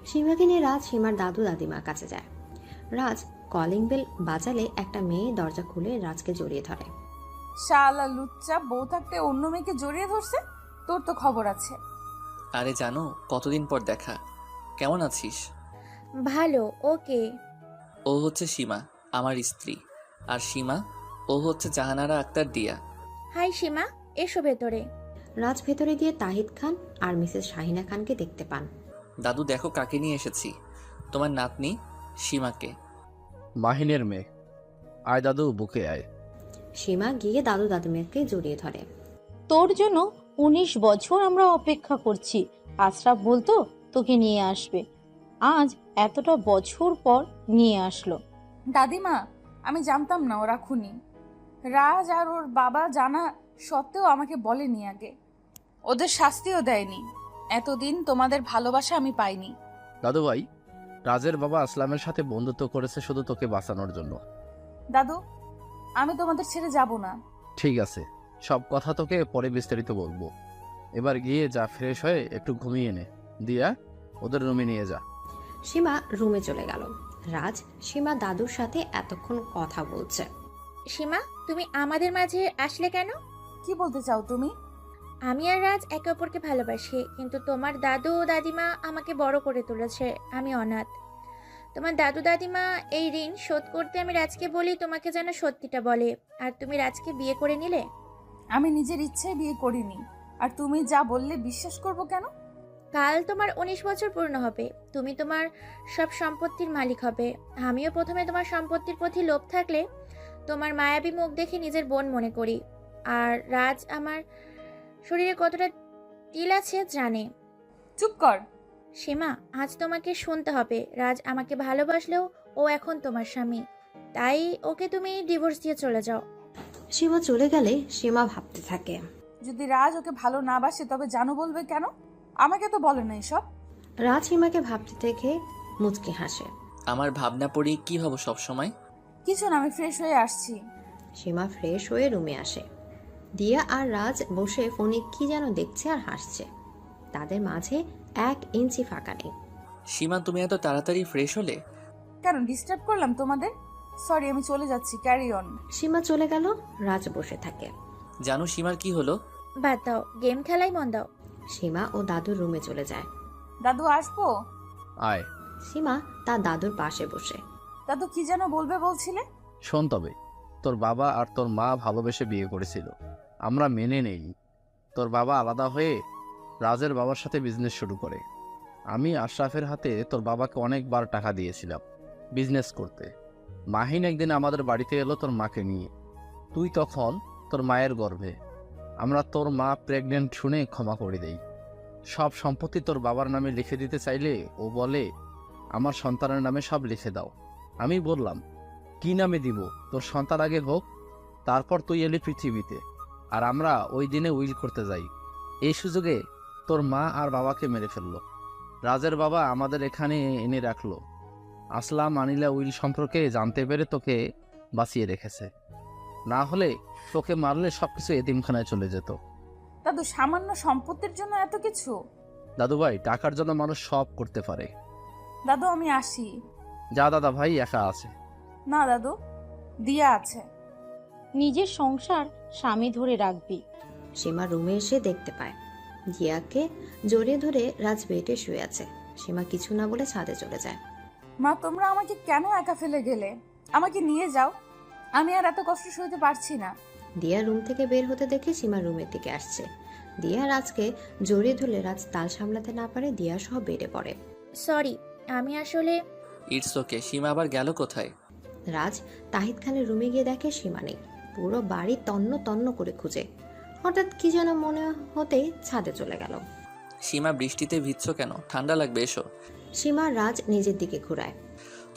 সীমাকে নিয়ে রাজ সীমার দাদু দাদিমার কাছে যায়। রাজ কলিং বেল বাজালে একটা মেয়ে দরজা খুলে রাজকে জড়িয়ে ধরে। শালা লুচ্চা, বউ থাকতে অন্য মেয়েকে জড়িয়ে ধরছে, তোর তো খবর আছে। আরে জানো, কতদিন পর দেখা। কেমন আছিস? ভালো। ওকে। ও হচ্ছে সীমা, আমার স্ত্রী। আর সীমা, ও হচ্ছে জাহানারা আক্তার দিয়া। হাই সীমা, এসো ভেতরে। রাজ ভেতরে গিয়ে তাহিদ খান আর মিসেস শাহিনা খানকে দেখতে পান। দাদু দেখো কাকে নিয়ে এসেছি, তোমার নাতনি সীমাকে। মাহিনের মেয়ে। আয় দাদু, বুকে আয়। সীমা গিয়ে দাদু দাদিমাকে জড়িয়ে ধরে। তোর জন্য 19 বছর আমরা অপেক্ষা করছি। আশরাফ বলতো তোকে নিয়ে আসবে, আজ এতটা বছর পর নিয়ে আসলো। দাদিমা, আমি জানতাম না ওরা খুনি। রাজ আর ওর বাবা জানা সত্ত্বেও আমাকে বলেনি আগে। ওদের শাস্তিও দেয়নি। এতদিন তোমাদের ভালোবাসা আমি পাইনি। দাদু ভাই, রাজের বাবা আসলামের সাথে বন্ধুত্ব করেছে শুধু তোকে বাঁচানোর জন্য। দাদু, আমি তোমাদের ছেড়ে যাব না। ঠিক আছে, সব কথা তোকে পরে বিস্তারিত বলবো। এবার গিয়ে যা, ফ্রেশ হয়ে একটু ঘুমিয়ে নে, দিয়া ওদের রুমে নিয়ে যা। সীমা রুমে চলে গেল। রাজ সীমা দাদুর সাথে এতক্ষণ কথা বলছে। সীমা, তুমি আমাদের মাঝে আসলে কেন? কি বলতে চাও তুমি? আমি আর রাজ একে অপরকে ভালোবাসি, কিন্তু তোমার দাদু ও দাদিমা আমাকে বড় করে তুলেছে। আমি অনাথ। তোমার দাদু দাদিমা এই ঋণ শোধ করতে আমি রাজকে বলি তোমাকে যেন সত্যিটা বলে, আর তুমি রাজকে বিয়ে করে নিলে। আমি নিজের ইচ্ছায় বিয়ে করিনি, আর তুমি যা বললে বিশ্বাস করব কেন? কাল তোমার 19 বছর পূর্ণ হবে। তুমি তোমার সব সম্পত্তির মালিক হবে। আমিও প্রথমে তোমার সম্পত্তির প্রতি লোভ থাকলে তোমার মায়াবী মুখ দেখে নিজের বোন মনে করি। আর রাজ আমার শরীরে কতটা তিল আছে জানে। চুপ কর। সীমা, আজ তোমাকে শুনতে হবে। রাজ আমাকে ভালোবাসলেও ও এখন তোমার স্বামী, তাই ওকে তুমি ডিভোর্স দিয়ে চলে যাও। সীমা চলে গেলে সীমা ভাবতে থাকে। যদি রাজ ওকে ভালো না বাসে তবে জানু বলবে কেন? আমাকে তো বলে না এসব। রাজ সীমাকে ভাবতে দেখে মুচকি হাসে। আমার ভাবনা পড়ি কি হব সব সময়? কিছু না, আমি ফ্রেশ হয়ে আসছি। সীমা ফ্রেশ হয়ে রুমে আসে। দিয়া আর রাজ বসে ফোনে কি যেন দেখছে আর হাসছে। তাদের মাঝে 1 ইঞ্চি ফাঁকা নেই। সীমা, তুমি এত তাড়াতাড়ি ফ্রেশ হলে? কেন ডিস্টার্ব করলাম তোমাদের? সরি, আমি চলে যাচ্ছি, ক্যারি অন। সীমা চলে গেল। রাজ বসে থাকে। জানো সীমার কি হলো? বাদ দাও, গেম খেলাই মন দাও। সীমা ও দাদুর রুমে চলে যায়। দাদু, আসবো? আয়। সীমা তার দাদুর পাশে বসে। দাদু, কি যেন বলবে বলছিলে? শোন, তবে তোর বাবা আর তোর মা ভালোবেসে বিয়ে করেছিল, আমরা মেনে নেই। তোর বাবা আলাদা হয়ে রাজের বাবার সাথে বিজনেস শুরু করে। আমি আশরাফের হাতে তোর বাবাকে অনেকবার টাকা দিয়েছিলাম বিজনেস করতে। মাহিন একদিন আমাদের বাড়িতে এলো তোর মাকে নিয়ে। তুই তখন তোর মায়ের গর্ভে। আমরা তোর মা প্রেগনেন্ট শুনে ক্ষমা করে দেই। সব সম্পত্তি তোর বাবার নামে লিখে দিতে চাইলে ও বলে আমার সন্তানের নামে সব লিখে দাও। আমি বললাম কি নামে দিব, তোর সন্তান আগে হোক, তারপর তুই এলি পৃথিবীতে। আর আমরা ওই দিনে উইল করতে যাই। এই সুযোগে তোর মা আর বাবাকে মেরে ফেললো। রাজের বাবা আমাদের এখানে এনে রাখলো। আসলাম আনিলা উইল সম্পর্কে জানতে পেরে তোকে বাঁচিয়ে রেখেছে, না হলে তোকে মারলে সবকিছু এতিমখানায় চলে যেত। দাদু, সামান্য সম্পত্তির জন্য এত কিছু? দাদু ভাই, টাকার জন্য মানুষ সব করতে পারে। দাদু, আমি আসি। যা দাদা ভাই, একা আছে। না দাদু, দিয়া আছে। নিজের সংসার স্বামী ধরে রাখবি। সীমা রুমে এসে দেখতে পায় দিয়াকে জড়িয়ে ধরে রাজ বেডে শুয়ে আছে। সীমা কিছু না বলে ছাদে চলে যায়। মা, তোমরা আমাকে কেন একা ফেলে গেলে? আমাকে নিয়ে যাও, আমি আর এত কষ্ট সইতে পারছি না। দিয়া রুম থেকে বের হতে দেখে সীমা রুমের দিকে আসছে। দিয়া রাজকে জড়িয়ে ধরলে রাজ তাল সামলাতে না পারে দিয়া সহ বেডে পড়ে। সরি, আমি আসলে ইটস ওকে। সীমা আবার গেল কোথায়? রাজ তাহিদ খানের রুমে গিয়ে দেখে সীমা নেই। পুরো বাড়ি তন্ন তন্ন করে খুঁজে হঠাৎ কি যেন মনে হতেই ছাদে চলে গেল। সীমা, বৃষ্টিতে ভিজছ কেন? ঠান্ডা লাগবে, এসো। সীমা রাজ নিজের দিকে ঘুরায়।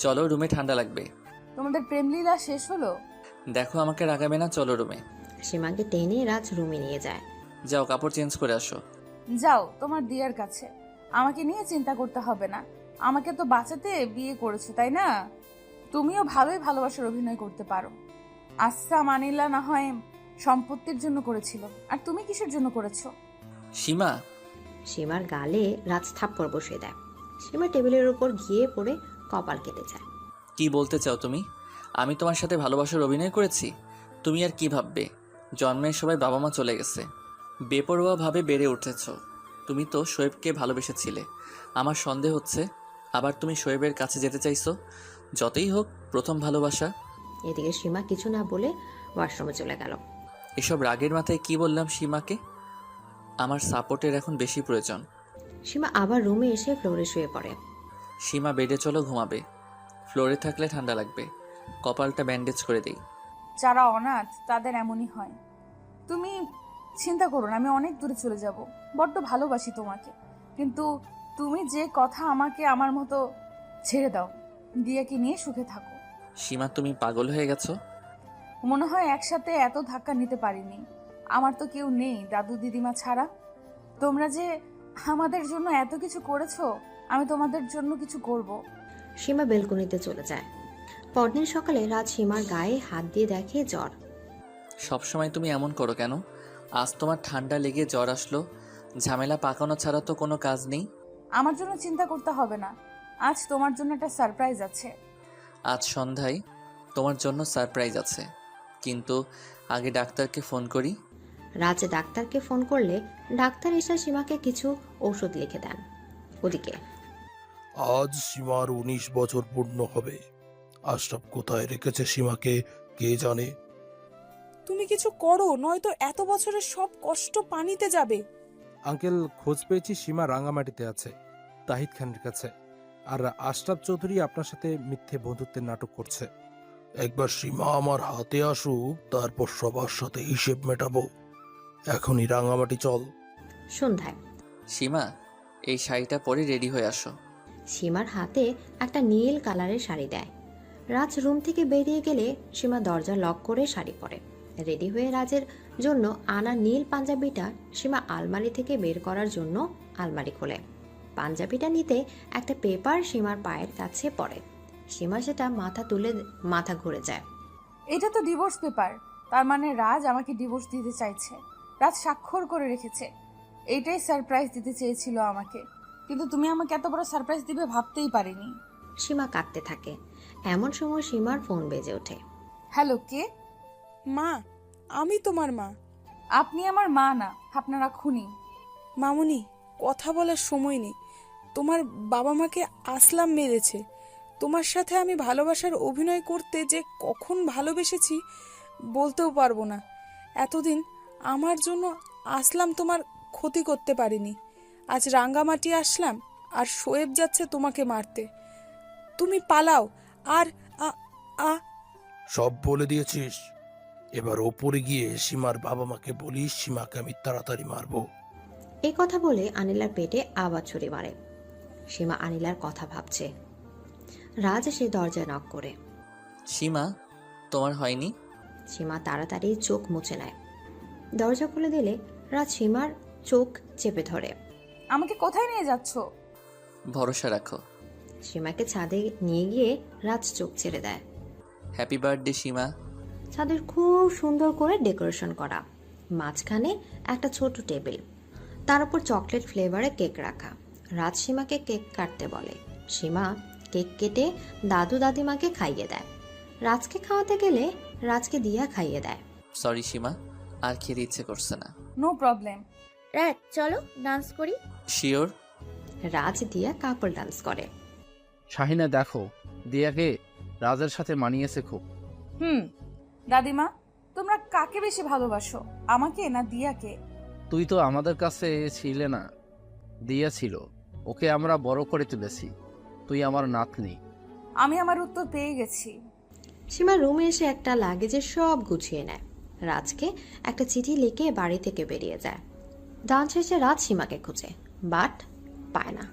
চলো, রুমে ঠান্ডা লাগবে। তোমাদের প্রেমলীলা শেষ হলো? দেখো আমাকে রাগাবে না, চলো রুমে। সীমাকে টেনে রাজ রুমে নিয়ে যায়। যাও, কাপড় চেঞ্জ করে আসো। যাও তোমার দিয়ার কাছে, আমাকে নিয়ে চিন্তা করতে হবে না। আমাকে তো বাঁচাতে বিয়ে করেছো, তাই না? তুমিও ভালোই ভালোবাসার অভিনয় করতে পারো। আচ্ছা, মানিলা না হয় সম্পত্তির জন্য করেছিল, আর তুমি কিসের জন্য করেছো? সীমা। সীমার গালে রাজ থাপ্পড় বসিয়ে দেয়। সীমা টেবিলের উপর গিয়ে পড়ে কপাল কেটে যায়। কি বলতে চাও তুমি? আমি তোমার সাথে ভালোবাসার অভিনয় করেছি? তুমি আর কি ভাববে? জন্মের সবাই বাবা মা চলে গেছে, বেপরোয়াভাবে বেড়ে উঠেছ। তুমি তো শোয়েবকে ভালোবেসেছিলে। আমার সন্দেহ হচ্ছে আবার তুমি শোয়েবের কাছে যেতে চাইছো। যতই হোক, প্রথম ভালোবাসা। এদিকে সীমা কিছু না বলে ওয়াশরুমে চলে গেল। এসব রাগের মাথায় কি বললাম সীমাকে? আমার সাপোর্টের এখন বেশি প্রয়োজন। সীমা আবার রুমে এসে ফ্লোরে শুয়ে পড়ে। সীমা, বেডে চলো, ঘুমাবে। ফ্লোরে থাকলে ঠান্ডা লাগবে। কপালটা ব্যান্ডেজ করে দিই। যারা অনাথ তাদের এমনই হয়। তুমি চিন্তা করো না, আমি অনেক দূরে চলে যাব। বড্ড ভালোবাসি তোমাকে, কিন্তু তুমি যে কথা আমাকে আমার মতো ছেড়ে দাও, দিয়াকে নিয়ে সুখে থাকো। সীমা, তুমি পাগল হয়ে গেছো? মনে হয় একসাথে এত ধাক্কা নিতে পারিনি। আমার তো কেউ নেই দাদু দিদিমা ছাড়া। তোমরা যে আমাদের জন্য এত কিছু করেছো, আমি তোমাদের জন্য কিছু করব। সীমা বেলকনিতে চলে যায়। পরদিন সকালে রাজ সীমার গায়ে হাত দিয়ে দেখে জ্বর। সবসময় তুমি এমন করো কেন? আজ তোমার ঠান্ডা লেগে জ্বর আসলো। ঝামেলা পাকানো ছাড়া তো কোনো কাজ নেই। আমার জন্য চিন্তা করতে হবে না, আজ তোমার জন্য একটা সারপ্রাইজ আছে। আজ সন্ধ্যায় তোমার জন্য সারপ্রাইজ আছে, কিন্তু আগে ডাক্তারকে ফোন করি। রাজ ডাক্তারকে ফোন করলে ডাক্তার এসে সীমাকে কিছু ঔষধ লিখে দেন। ওদিকে আজ সীমার 19 বছর পূর্ণ হবে। আশরাফ কোথায় রেখেছে সীমাকে কে জানে। তুমি কিছু করো, নয়তো এত বছরের সব কষ্ট পানিতে যাবে। আঙ্কেল, খোঁজ পেয়েছি সীমা রাঙামাটিতে আছে, তাহিদ খানের কাছে। আর আশরাফ চৌধুরী আপনার সাথে মিথ্যে বন্ধুত্বের নাটক করছে। একবার সীমা আমার হাতে আসুক, তারপর সবার সাথে হিসেব মেটাবো। এখনই রাঙামাটি চল। সন্ধ্যায় সীমা, এই শাড়িটা পরে রেডি হয়ে আসো। সীমার হাতে একটা নীল কালারের শাড়ি দেয়। রাজ রুম থেকে বেরিয়ে গেলে সীমা দরজা লক করে শাড়ি পরে রেডি হয়ে রাজের জন্য আনা নীল পাঞ্জাবিটা সীমা আলমারি থেকে বের করার জন্য আলমারি খোলে। পাঞ্জাবিটা নিতে একটা পেপার সীমার পায়ের কাছে পড়ে। সীমা সেটা মাথা ঘুরে যায়। এটা তো ডিভোর্স পেপার, তার মানে রাজ আমাকে ডিভোর্স দিতে চাইছে। রাজ স্বাক্ষর করে রেখেছে। এইটাই সারপ্রাইজ দিতে চেয়েছিল আমাকে, কিন্তু তুমি আমাকে এত বড় সারপ্রাইজ দিবে ভাবতেই পারিনি। সীমা কাঁদতে থাকে। এমন সময় সীমার ফোন বেজে ওঠে। হ্যালো, কে? মা, আমি তোমার মা। আপনি আমার মা না, আপনারা খুনি। মামুনি, কথা বলার সময় নেই। তোমার বাবা মাকে আসলাম মেরেছে। তোমার সাথে আমি ভালোবাসার অভিনয় করতে যে কখন ভালোবেসেছি বলতেও পারবো না। এতদিন আমার জন্য আসলাম তোমার ক্ষতি করতে পারিনি। আজ রাঙ্গামাটি আসলাম, আর শোয়েব যাচ্ছে তোমাকে মারতে। তুমি পালাও। আর সব বলে দিয়েছিস। এবার ওপরে গিয়ে সীমার বাবা মাকে বলিস সীমাকে আমি তাড়াতাড়ি মারবো। এই কথা বলে আনিলার পেটে আবার ছুরি মারে। সীমা আনিলার কথা ভাবছে। রাজ এসে দরজায় নক করে। সীমা, তোমার হয়নি? সীমা তাড়াতাড়ি চোখ মুছে নেয়। দরজা খুলে দিলে রাজ সীমার চোখ চেপে ধরে। আমাকে কোথায় নিয়ে যাচ্ছ? ভরসা রাখো। সীমাকে ছাদে নিয়ে গিয়ে রাজ চোখ ছেড়ে দেয়। হ্যাপি বার্থডে সীমা। ছাদের খুব সুন্দর করে ডেকোরেশন করা। মাঝখানে একটা ছোট টেবিল, তার উপর চকলেট ফ্লেভারে কেক রাখা। রাজ সীমাকে কেক কাটতে বলে। সীমা কেক কেটে দাদু দাদিমাকে খাইয়ে দেয়। রাজকে খাওয়াতে গেলে রাজকে দিয়া খাইয়ে দেয়। সরি সীমা, আর খেতে ইচ্ছে করছে না। No problem. রাত চলো ডান্স করি। শিওর। রাজ দিয়া কাপড় ডান্স করে। শাহিনা দেখো, দিয়াকে রাজের সাথে মানিয়েছে খুব। দাদিমা, তোমরা কাকে বেশি ভালোবাসো, আমাকে না দিয়াকে? তুই তো আমাদের কাছে ছিলে না, দিয়া ছিল। ওকে আমরা বড় করে তুলেছি। তুই আমার নাতনি। আমি আমার উত্তর পেয়ে গেছি। সীমা রুমে এসে একটা লাগেজের সব গুছিয়ে নেয়। রাজকে একটা চিঠি লিখে বাড়ি থেকে বেরিয়ে যায়। ডান্স শেষে রাজ সীমাকে খুঁজে, বাট পায় না।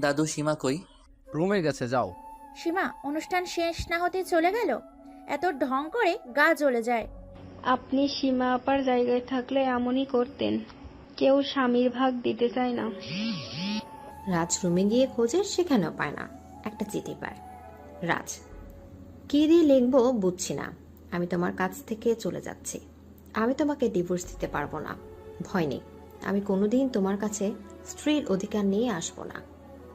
দাদু সীমা কই? রুমে গেছে, যাও। সীমা অনুষ্ঠান শেষ না হতে চলে গেল। এত ঢং করে গা জ্বলে যায়। আপনি সীমা আপার জায়গায় থাকলে এমনই করতেন। কেউ স্বামীর ভাগ দিতে চায় না। রাজ রুমে গিয়ে খোঁজে, সেখানেও পায় না। একটা চিঠি পায়। রাজ, কি দিয়ে লিখবো বুঝছি না। আমি তোমার কাছ থেকে চলে যাচ্ছি। আমি তোমাকে ডিভোর্স দিতে পারবো না। ভয় নেই, আমি কোনোদিন তোমার কাছে স্ত্রীর অধিকার নিয়ে আসবো না।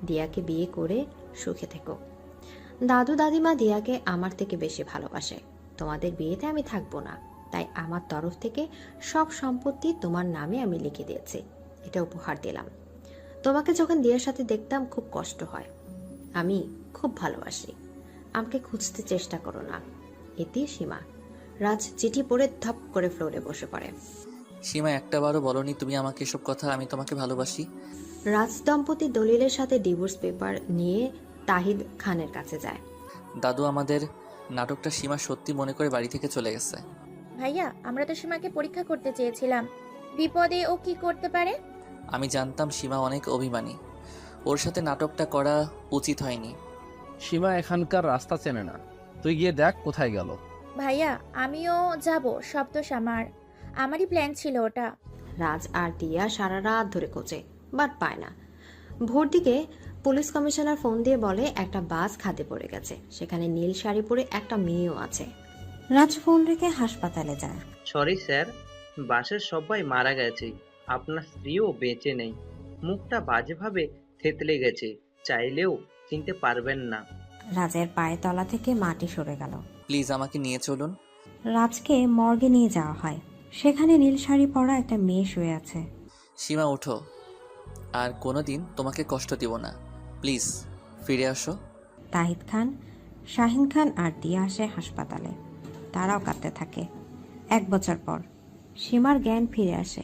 দিয়াকে বিয়ে করে সুখে থেকো। দাদু দাদিমা দিয়াকে আমার থেকে বেশি ভালোবাসে। তোমাদের বিয়েতে আমি থাকবো না, তাই আমার তরফ থেকে সব সম্পত্তি তোমার নামে আমি লিখে দিয়েছি। এটা উপহার দিলাম। তোমাকে যখন দিয়ার সাথে দেখতাম খুব কষ্ট হয়। আমি খুব ভালোবাসি। আমাকে খুঁজতে চেষ্টা করো না। এতে সীমা। রাজ চিঠি পড়ে ধপ করে ফ্লোরে বসে পড়ে। সীমা, একটাবারও বলনি তুমি আমাকে এসব কথা, আমি তোমাকে ভালোবাসি। রাজ দম্পতি দলিলের সাথে ডিভোর্স পেপার নিয়ে তাহিদ খানের কাছে যায়। দাদু আমাদের নাটকটা সীমা সত্যি মনে করে বাড়ি থেকে চলে গেছে। ভাইয়া, আমরা তো সীমাকে পরীক্ষা করতে চেয়েছিলাম। বিপদে ও কি করতে পারে? আমি জানতাম সীমা অনেক অভিমানী, ওর সাথে নাটকটা করা উচিত হয়নি। সীমা এখানকার রাস্তা চেনে না, তুই গিয়ে দেখ কোথায় গেল। ভাইয়া, আমিও যাব। সব দোষ আমারই প্ল্যান ছিল ওটা। রাজ আর দিয়া সারা রাত ধরে খোঁজে, বাট পায় না। ভোর দিকে পুলিশ কমিশনার ফোন দিয়ে বলে একটা বাস খাদে পড়ে গেছে। সেখানে নীল শাড়ি পরে একটা মেয়েও আছে। রাজ ফোন রেখে হাসপাতালে যায়। সরি স্যার, বাসের সবাই মারা গেছে, আপনার স্ত্রীও বেঁচে নেই। মুখটা বাজেভাবে থেতলে গেছে, চাইলেও চিনতে পারবেন না। রাজের পায়ের তলা থেকে মাটি সরে গেল। প্লিজ আমাকে নিয়ে চলুন। রাজকে মর্গে নিয়ে যাওয়া হয়। সেখানে নীল শাড়ি পরা একটা মেয়ে শুয়ে আছে। সীমা ওঠো, আর কোনোদিন তোমাকে কষ্ট দিব না, প্লিজ ফিরে আসো। তাহিদ খান, শাহিন খান আর দিয়া আসে হাসপাতালে। তারাও কাঁদতে থাকে। 1 বছর পর সীমার জ্ঞান ফিরে আসে।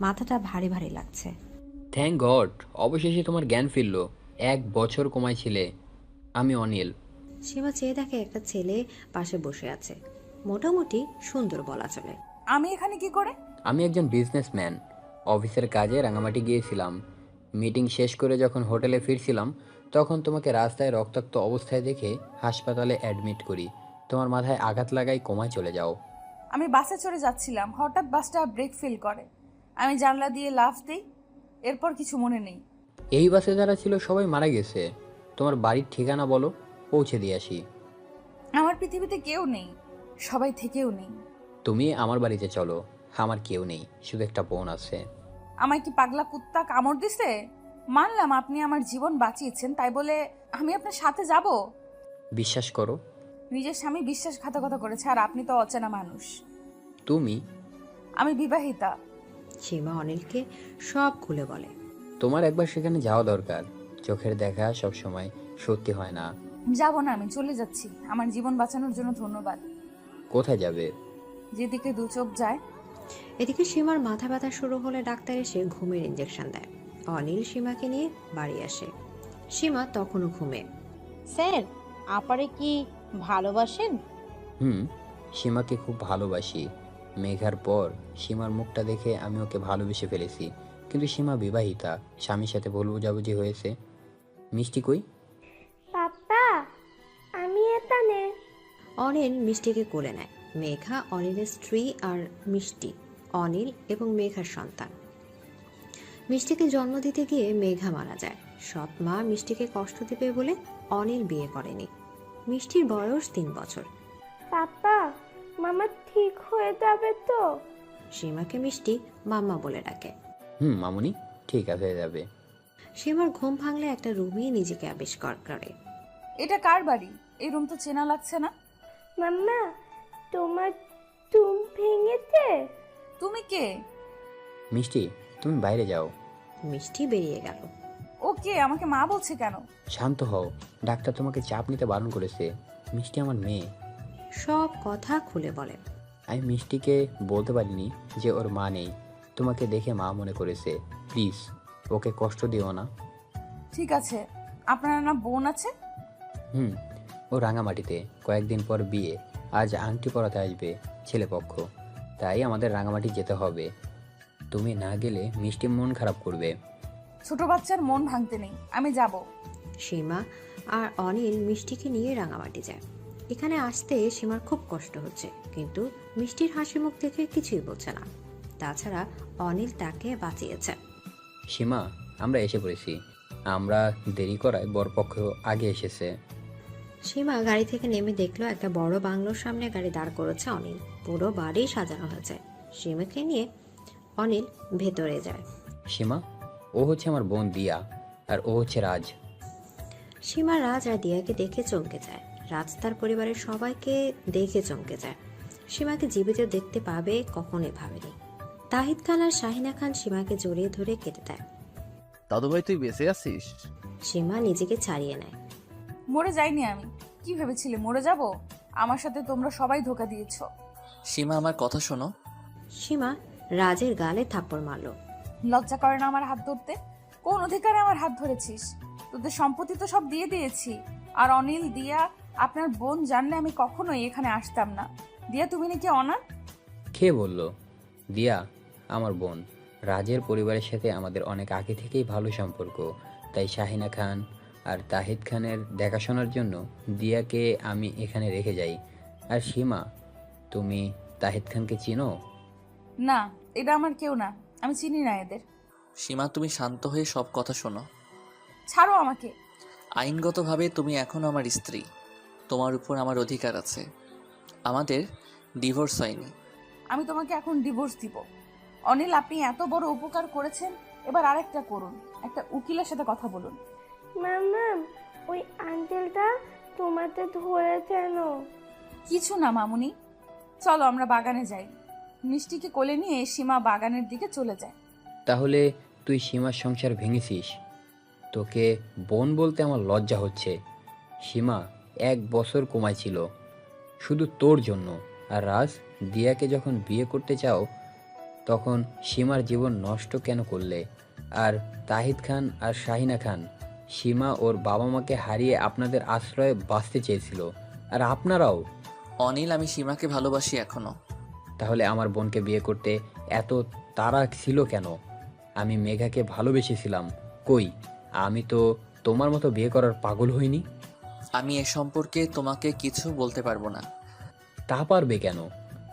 মাথাটা ভারী ভারী লাগছে। থ্যাংক গড, অবশেষে তোমার জ্ঞান ফিরল। 1 বছর কমায় ছিলে। আমি অনিল। সীমা চেয়ে দেখে একটা ছেলে পাশে বসে আছে। মোটামুটি সুন্দর বলা চলে। আমি এখানে কি করে? আমি একজন বিজনেসম্যান। অফিসের কাজে রাঙামাটি গিয়েছিলাম। মিটিং শেষ করে যখন হোটেলে ফিরছিলাম তখন তোমাকে রাস্তায় রক্তাক্ত অবস্থায় দেখে হাসপাতালে অ্যাডমিট করি। তোমার মাথায় আঘাত লাগাই কোমায় চলে যাও। আমি বাসে চড়ে যাচ্ছিলাম, হঠাৎ বাসটা ব্রেক ফেল করে। আমি জানলা দিয়ে লাফ দিই, এরপর কিছু মনে নেই। এই বাসে যারা ছিল সবাই মারা গেছে। তোমার বাড়ির ঠিকানা বলো, পৌঁছে দিয়ে আসি। আমার পৃথিবীতে কেউ নেই, সবাই থেকেও নেই। তুমি আমার বাড়িতে চলো, আমার কেউ নেই, শুধু একটা বোন আছে। আমায় কি পাগলা কুত্তা কামড় দিছে? মানলাম আপনি আমার জীবন বাঁচিয়েছেন, তাই বলে আমি আপনার সাথে যাব? বিশ্বাস করো। নিজের স্বামী বিশ্বাসঘাতকতা করেছে, আর আপনি তো অচেনা মানুষ। তুমি? আমি বিবাহিতা। সীমা অনিলকে সব খুলে বলে। তোমার একবার সেখানে যাওয়া দরকার। চোখের দেখা সব সময় সত্যি হয় না। যাব না, আমি চলে যাচ্ছি। আমার জীবন বাঁচানোর জন্য ধন্যবাদ। কোথায় যাবে? যেদিকে দু চোখ যায়। এদিকে সীমার মাথা ব্যথা শুরু হলে ডাক্তার এসে ঘুমের ইঞ্জেকশন দেয়। অনিল সীমাকে নিয়ে বাড়ি আসে। সীমা তখনও ঘুমে। স্যার, আপারে কি ভালোবাসেন? সীমাকে খুব ভালোবাসি। মেঘার পর সীমার মুখটা দেখে আমি ওকে ভালোবেসে ফেলেছি। কিন্তু সীমা বিবাহিতা, স্বামীর সাথে ভুল বোঝাবুঝি হয়েছে। মিষ্টি কই? পাপা, আমি এখানে। অনিল মিষ্টিকে কোলে নেয়। মেঘা অনিলের স্ত্রী আর মিষ্টি অনিল এবং মেঘার সন্তান। মিষ্টিকে জন্ম দিতে গিয়ে মেঘা মারা যায়। সৎ মা মিষ্টিকে কষ্ট দেবে বলে অনিল বিয়ে করেনি। মিষ্টির বয়স 3 বছর। পাপা, মামা ঠিক হয়ে যাবে তো? সীমাকে মিষ্টি মাম্মা বলে ডাকে। মামুনি ঠিক আছে, যাবে। সীমার ঘুম ভাঙলে একটা রুমই নিজেকে আবিষ্কার করে। এটা কার বাড়ি? এই রুম তো চেনা লাগছে না। মাম্মা, তোমার টুম ভেঙেছে? তুমি কে? মিষ্টি, তুমি বাইরে যাও। মিষ্টি বেরিয়ে গেল। ও কে? আমাকে মা বলছে কেন? শান্ত হও, ডাক্তার তোমাকে চাপ নিতে বারণ করেছে। মিষ্টি আমার মেয়ে। সব কথা খুলে বলে। আমি মিষ্টিকে বলতে পারিনি যে ওর মা নেই। তোমাকে দেখে মা মনে করেছে। প্লিজ ওকে কষ্ট দিও না। ঠিক আছে, আপনার না বোন আছে? হুম, ও রাঙামাটিতে, কয়েকদিন পর বিয়ে। আজ আংটি পরাতে আসবে ছেলেপক্ষ, তাই আমাদের রাঙামাটি যেতে হবে। তুমি না গেলে মিষ্টি মন খারাপ করবে। ছোট বাচ্চার মন ভাঙতে নেই, আমি যাব। সীমা আর অনিল মিষ্টিকে নিয়ে রাঙামাটি যায়। এখানে আসতে সীমার খুব কষ্ট হচ্ছে, কিন্তু মিষ্টির হাসি মুখ দেখে কিছুই বলছে না। তাছাড়া অনিল তাকে বাঁচিয়েছে। সীমা, আমরা এসে পড়েছি। আমরা দেরি করায় বরপক্ষ আগে এসেছে। সীমা গাড়ি থেকে নেমে দেখলো একটা বড় বাংলোর সামনে গাড়ি দাঁড় করেছে অনিল। পুরো বাড়ি সাজানো হয়েছে। সীমাকে নিয়ে অনিল ভেতরে যায়। সীমা, ও হচ্ছে আমার বোন দিয়া, আর ও হচ্ছে রাজ। সীমা রাজ আর দিয়াকে দেখে চমকে যায়। রাজ তার পরিবারের সবাইকে দেখে চমকে যায়। সীমাকে জীবিত দেখতে পাবে কখনোই ভাবেনি। তাহিদ খান আর শাহিনা খান সীমাকে জড়িয়ে ধরে কেটে দেয়। দাদু ভাই, তুই বেঁচে আছিস? সীমা নিজেকে ছাড়িয়ে নেয়। মরে যাইনি আমি। কি ভেবেছিলে মরে যাব? আমার সাথে তোমরা সবাই ধোকা দিয়েছো। সীমা, আমার কথা শোনো। সীমা রাজের গালে থাপ্পড় মারল। লজ্জা করে না আমার হাত ধরতে? কোন অধিকারে আমার হাত ধরেছিস? তোদের সম্পত্তি তো সব দিয়ে দিয়েছি। আর অনিল, দিয়া, আপনার বোন জানলে আমি কখনোই এখানে আসতাম না। দিয়া, তুমি নাকি অনাথ? কে বলল? দিয়া আমার বোন। রাজের পরিবারের সাথে আমাদের অনেক আগে থেকেই ভালো সম্পর্ক, তাই শাহিনা খান আর তাহিদ খানের দেখাশোনার জন্য দিয়াকে আমি এখানে রেখে যাই। আর সীমা, তুমি তাহিদ খানকে চিনো? না, এটা আমার কেউ না, আমি চিনি না এদের। সীমা, তুমি শান্ত হয়ে সব কথা শোনো। ছাড়ো আমাকে। আইনগতভাবে তুমি এখনও আমার স্ত্রী। তোমার উপর আমার অধিকার আছে। আমাদের ডিভোর্স হয়নি। আমি তোমাকে এখন ডিভোর্স দিব। অনিল, আপনি এত বড় উপকার করেছেন, এবার আরেকটা করুন। একটা উকিলের সাথে কথা বলুন। ম্যাম, ওই আঙ্কেলটা তোমাকে ধরে কেন? কিছু না মামুনি, চলো আমরা বাগানে যাই। মিষ্টিকে কোলে নিয়ে সীমা বাগানের দিকে চলে যায়। তাহলে তুই সীমার সংসার ভেঙেছিস? তোকে বোন বলতে আমার লজ্জা হচ্ছে। সীমা 1 বছর কোমায় ছিল শুধু তোর জন্য। আর রাজ, দিয়াকে যখন বিয়ে করতে চাও তখন সীমার জীবন নষ্ট কেন করলে? আর তাহিদ খান আর শাহিনা খান, সীমা ওর বাবা মাকে হারিয়ে আপনাদের আশ্রয়ে বাঁচতে চেয়েছিল, আর আপনারাও। অনিল, আমি সীমাকে ভালোবাসি এখনো। তাহলে আমার বোনকে বিয়ে করতে এত তাড়া ছিল কেন? আমি মেঘাকে ভালোবেসেছিলাম। কই, আমি তো তোমার মতো বিয়ে করার পাগল হইনি। আমি এ সম্পর্কে তোমাকে কিছু বলতে পারবো না। তা পারবে কেন?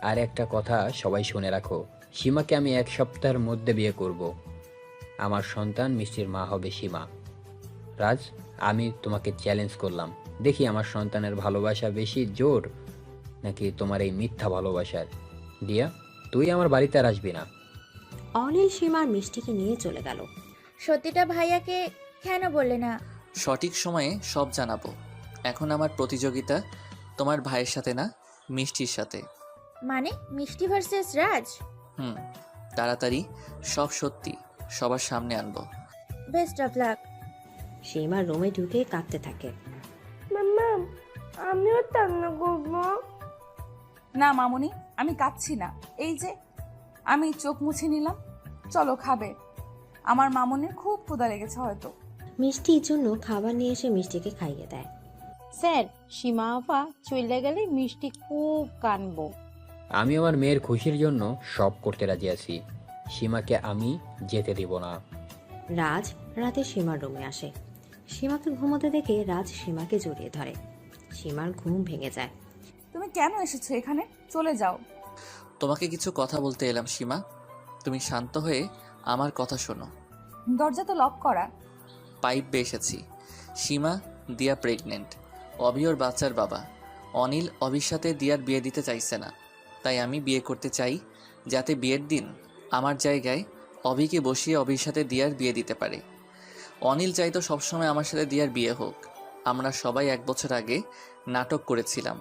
আর একটা কথা সবাই শুনে রাখো, সীমাকে আমি 1 সপ্তাহের মধ্যে বিয়ে করব। আমার সন্তান মিষ্টির মা হবে সীমা। রাজ, আমি তোমাকে চ্যালেঞ্জ করলাম, দেখি আমার সন্তানের ভালোবাসা বেশি জোর নাকি তোমার এই মিথ্যা ভালোবাসার। দিয়া, তুই আমার বাড়িতে আর আসবি না। অনিল সীমার মিষ্টিকে নিয়ে চলে গেল। সত্যিটা ভাইয়াকে কেন বললে না? সঠিক সময়ে সব জানাবো। এখন আমার প্রতিযোগিতা তোমার ভাইয়ের সাথে না, মিষ্টির সাথে। মানে মিষ্টি ভার্সেস রাজ? তাড়াতাড়ি সব সত্যি সবার সামনে আনবো। Best of luck. সীমা রুমে ঢুকে কাঁদতে থাকে। ম্যাম, আমিও রান্না করবো। না মামুনি, আমি কাঁদছি না। এই যে আমি চোখ মুছে নিলাম। চলো খাবে। আমার মামুনির খুব ক্ষুধা লেগেছে হয়তো। মিষ্টির জন্য খাবার নিয়ে এসে মিষ্টিকে খাইয়ে দেয়। স্যার, সীমা আপা চলে গেলে মিষ্টি খুব কানবো। আমি আমার মেয়ের খুশির জন্য সব করতে রাজি আছি। সীমাকে আমি যেতে দেব না। রাজ রাতে সীমার রুমে আসে। সীমাকে ঘুমোতে দেখে রাজ সীমাকে জড়িয়ে ধরে। সীমার ঘুম ভেঙে যায়। তুমি কেন এসেছো এখানে? চলে যাও। তোমাকে কিছু কথা বলতে এলাম সীমা। তুমি শান্ত হয়ে আমার কথা শোনো। দরজা তো লক করা। পাইপ বেয়ে এসেছি। সীমা, দিয়া প্রেগনেন্ট। অভি ওর বাচ্চার বাবা। অনিল অভির সাথে দিয়ার বিয়ে দিতে চাইছে না, তাই আমি বিয়ে করতে চাই, যাতে বিয়ের দিন আমার জায়গায় অভিকে বসিয়ে অভির সাথে দিয়ার বিয়ে দিতে পারে। অনিল চাইতো সবসময় আমার সাথে দিয়ার বিয়ে হোক। আমরা সবাই 1 বছর আগে নাটক করেছিলাম।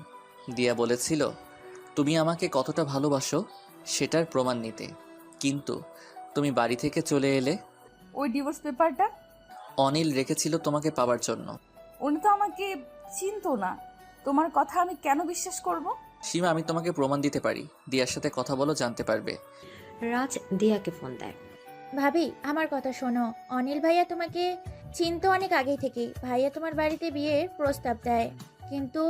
দিয়া বলেছিল তুমি আমাকে কতটা ভালোবাসো সেটার প্রমাণ নিতে, কিন্তু তুমি বাড়ি থেকে চলে এলে। ওই ডিভোর্স পেপারটা অনিল রেখেছিল তোমাকে পাওয়ার জন্য। উনি তো আমাকে চিনতো না, তোমার কথা আমি কেন বিশ্বাস করব? সীমা, আমি তোমাকে প্রমাণ দিতে পারি। দিয়ার সাথে কথা বলো, জানতে পারবে। রাজ দিয়াকে ফোন দেয়। ভাবি আমার কথা শোনো, অনিল ভাইয়া তোমাকে চিনতো অনেক আগে থেকেই। ভাইয়া তোমার বাড়িতে বিয়ের প্রস্তাব দেয়, কিন্তু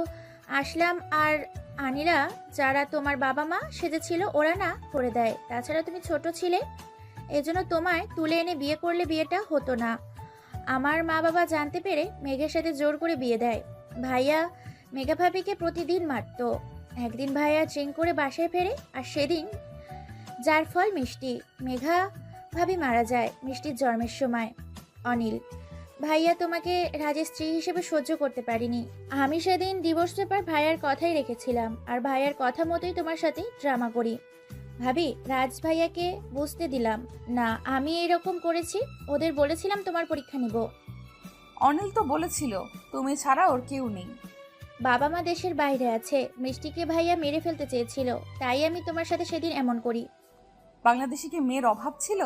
আসলাম আর আনিরা যারা তোমার বাবা মা সেজেছিল ওরা না করে দেয়। তাছাড়া তুমি ছোট ছিলে, এজন্য তোমায় তুলে এনে বিয়ে করলে বিয়েটা হতো না। আমার মা বাবা জানতে পেরে মেঘের সাথে জোর করে বিয়ে দেয়। ভাইয়া মেঘা ভাবিকে প্রতিদিন মারতো। একদিন ভাইয়া ড্রিঙ্ক করে বাসায় ফেরে, আর সেদিন যার ফল মিষ্টি। মেঘা ভাবি মারা যায় মিষ্টির জন্মের সময়। অনিল ভাইয়া তোমাকে রাজের স্ত্রী হিসেবে সহ্য করতে পারিনি। আমি সেদিন ডিভোর্স পেপার ভাইয়ার কথাই রেখেছিলাম, আর ভাইয়ার কথা মতোই তোমার সাথে ড্রামা করি। ভাবি রাজ ভাইয়াকে বুঝতে দিলাম না আমি এরকম করেছি। ওদের বলেছিলাম তোমার পরীক্ষা নিব। অনিল তো বলেছিল তুমি ছাড়া ওর কেউ নেই। বাবা মা দেশের বাইরে আছে, মিষ্টিকে ভাইয়া মেরে ফেলতে চেয়েছিল, তাই আমি তোমার সাথে সেদিন এমন করি। বাংলাদেশে কি মেয়ের অভাব ছিল?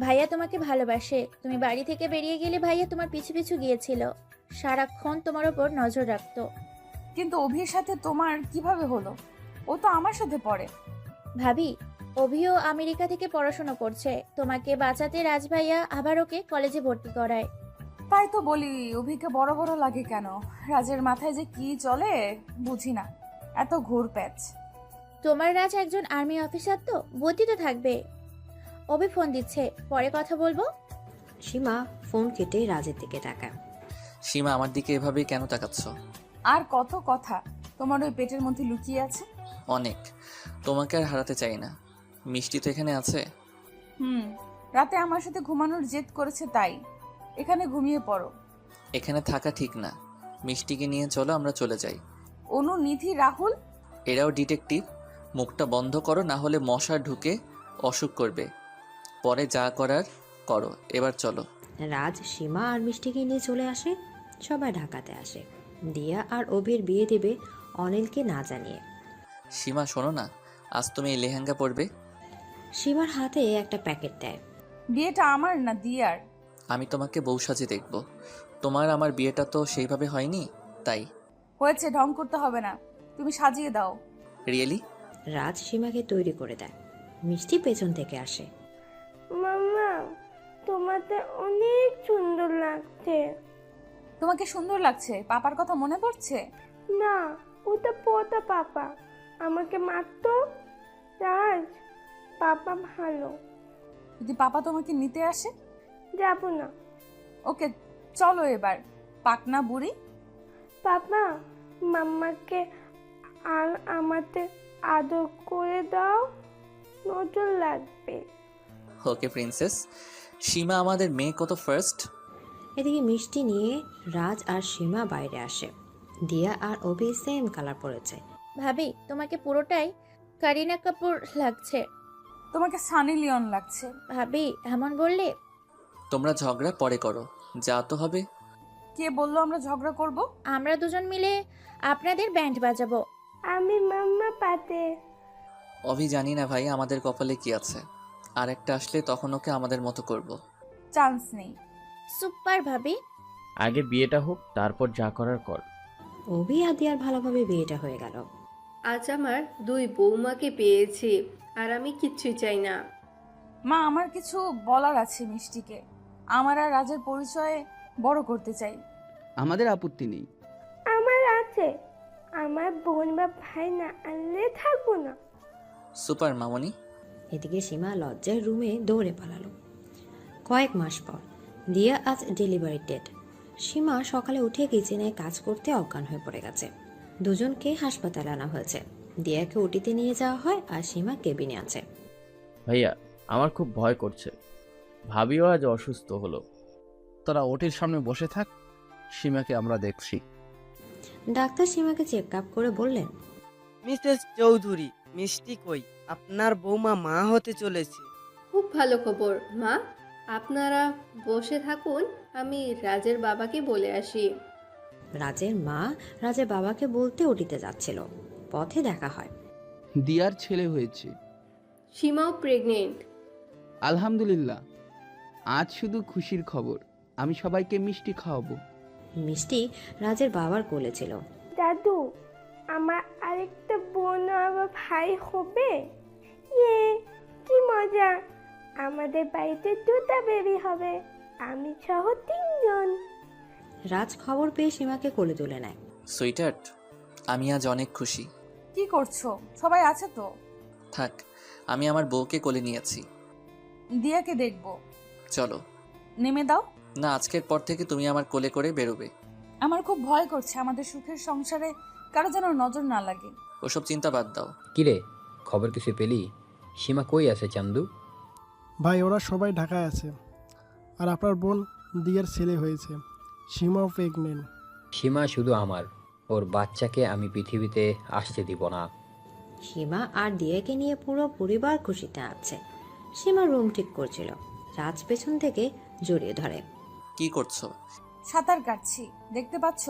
ভাইয়া তোমাকে ভালোবাসে। তুমি বাড়ি থেকে বেরিয়ে গেলে ভাইয়া তোমার পিছু পিছু গিয়েছিল, সারাক্ষণ তোমার ওপর নজর রাখতো। কিন্তু অভির সাথে তোমার কিভাবে হলো? ও তো আমার সাথে পড়ে। ভাবি অভিও আমেরিকা থেকে পড়াশোনা করছে, তোমাকে বাঁচাতে রাজ ভাইয়া আবার ওকে কলেজে ভর্তি করায়। তাই তো বলি, অভিকে বড় বড় লাগে কেন? রাজের মাথায় যে কি চলে বুঝি না, এত ঘুর প্যাচ। তোমার রাজ একজন আর্মি অফিসার, তো বুদ্ধি তো থাকবে। অভি ফোন দিচ্ছে, পরে কথা বলবো। সীমা ফোন কেটে রাজের দিকে তাকায়। সীমা, আমার দিকে এভাবে কেন তাকাচ্ছ? আর কত কথা তোমার ওই পেটের মধ্যে লুকিয়ে আছে। অনেক। তোমাকে আর হারাতে চাই না। মিষ্টি তো এখানে আছে। রাতে আমার সাথে ঘুমানোর জেদ করেছে, তাই এখানে ঘুমিয়ে পড়ো। এখানে থাকা ঠিক না। মিষ্টিকে নিয়ে চলো, আমরা চলে যাই। অনু, নিধি, রাহুল এরাও ডিটেকটিভ। মুখটা বন্ধ করো, না হলে মশা ঢুকে অসুখ করবে। পরে যা করার করো, এবার চলো। রাজ সীমা আর মিষ্টিকে নিয়ে চলে আসে। সবাই ঢাকাতে আসে। দিয়া আর অভির বিয়ে দেবে অনিলকে না জানিয়ে। সীমা, শোনো না, আজ তুমি এই লেহেঙ্গা পরবে। সীমার হাতে একটা প্যাকেট দেয়। বিয়েটা আমার না দিয়ার। আমি তোমাকে বউ সাজে দেখব। তোমার আমার বিয়েটা তো সেইভাবে হয়নি, তাই। হয়েছে, ঢং করতে হবে না, তুমি সাজিয়ে দাও। রিয়েলি? রাজ সীমাকে তৈরি করে দেয়। মিষ্টি পেছন থেকে আসে। মাম্মা, তোমাকে অনেক সুন্দর লাগছে। তোমাকে সুন্দর লাগছে? পাপার কথা মনে পড়ছে? না, ওটা পোতা পাপা আমাকে মারতো। রাজ, পাপা ভালো। যদি পাপা তোমাকে নিতে আসে? যাব না। ওকে, চলো এবার, পাকনা বুড়ি। পাপা, মাম্মাকে আর আমাদের আদর করে দাও, নজর লাগবে। ওকে প্রিন্সেস। সীমা আমাদের মেয়ে কত ফার্স্ট। এদিকে মিষ্টি নিয়ে রাজ আর সীমা বাইরে আসে। দিয়া আর অভি সেম কালার পরেছে। ভাবি তোমাকে পুরোটাই কারিনা কাপুর লাগছে। তোমাকে সানি লিওন লাগছে। ভাবি এমন বললে? তোমরা ঝগড়া পরে করো, যা তো হবে। কে বললো আমরা ঝগড়া করব? আমরা দুজন মিলে আপনাদের ব্যান্ড বাজাবো। আমি মাম্মা পাতে। অভি, জানি না ভাই আমাদের কপালে কি আছে। আর একটা আসলে তখন ওকে আমাদের মতো করব। চান্স নেই। সুপার ভাবি। আগে বিয়েটা হোক, তারপর যা করার কর। অভি আর দিয়ার ভালোভাবে বিয়েটা হয়ে গেল। আজ আমার দুই বৌমাকে পেয়েছি, আর আমি কিচ্ছুই চাই না। মা, আমার কিছু বলার আছে মিষ্টিকে। আমার আর রাজের পরিচয় বড় করতে চাই। আমাদের আপত্তি নেই। আমার আছে। আমার বোন বা ভাই না আনলে থাকবো না। সুপার মামনি। এদিকে সীমা লজ্জার রুমে দৌড়ে পালালো। কয়েক মাস পর দিয়া আজ ডেলিভারি ডেট। সীমা সকালে উঠে কিচেনে কাজ করতে অজ্ঞান হয়ে পড়ে গেছে। দুজনকে হাসপাতালে আনা হয়েছে। দিয়াকে ওটিতে নিয়ে যাওয়া হয় আর সীমা কেবিনে আছে। ভাইয়া, আমার খুব ভয় করছে। ভাবিও আজ অসুস্থ হলো। তোরা ওটির সামনে বসে থাক, সীমাকে আমরা দেখছি। ডাক্তার সীমাকে চেক আপ করে বললেন, মিসেস চৌধুরী, মিষ্টি কই? আপনার বৌমা মা হতে চলেছে। খুব ভালো খবর মা, আপনারা বসে থাকুন, আমি রাজের বাবাকে বলে আসি। রাজের মা রাজের বাবাকে বলতে ওটিতে যাচ্ছিল। পথে দেখা হয়। দিয়ার ছেলে হয়েছে। সীমাও প্রেগনেন্ট। আলহামদুলিল্লাহ। আজ শুধু খুশির খবর, আমি সবাইকে মিষ্টি খাওয়াবো। মিষ্টি রাজের বাবার কোলে ছিল। দাদু, আমার আরেকটা বোন আবার ভাই হবে। ইয়ে, কি মজা! আমাদের বাড়িতে 2টা বেবি হবে, আমি সহ 3জন। রাজ খবর পেয়ে সীমাকে কোলে তুলে নেয়। সুইটার্ট, আমি আজ অনেক খুশি। কি করছো? সবাই আছে তো? থাক, আমি আমার বউকে কোলে নিয়েছি। দিয়াকে দেখবো। চলো। নেমে দাও। না, আজকের পর থেকে তুমি আমার কোলে করে বেরোবে। আমার খুব ভয় করছে আমাদের সুখের সংসারে কারো যেন নজর না লাগে। ওসব চিন্তা বাদ দাও। কিরে, খবর কিছু পেলি? সীমা কই আছে চান্দু? ভাই, ওরা সবাই ঢাকায় আছে। আর আপনার বোন দিয়ার ছেলে হয়েছে, সীমাও প্রেগনেন্ট। সীমা শুধু আমার, ওর বাচ্চাকে আমি পৃথিবীতে আসতে দিব না। সীমা আর দিয়াকে নিয়ে পুরো পরিবার খুশিতে আছে। সীমা রুম ঠিক করছিল, রাজ পেছন থেকে জড়িয়ে ধরে। কি করছো? সাঁতার কাটছি, দেখতে পাচ্ছ?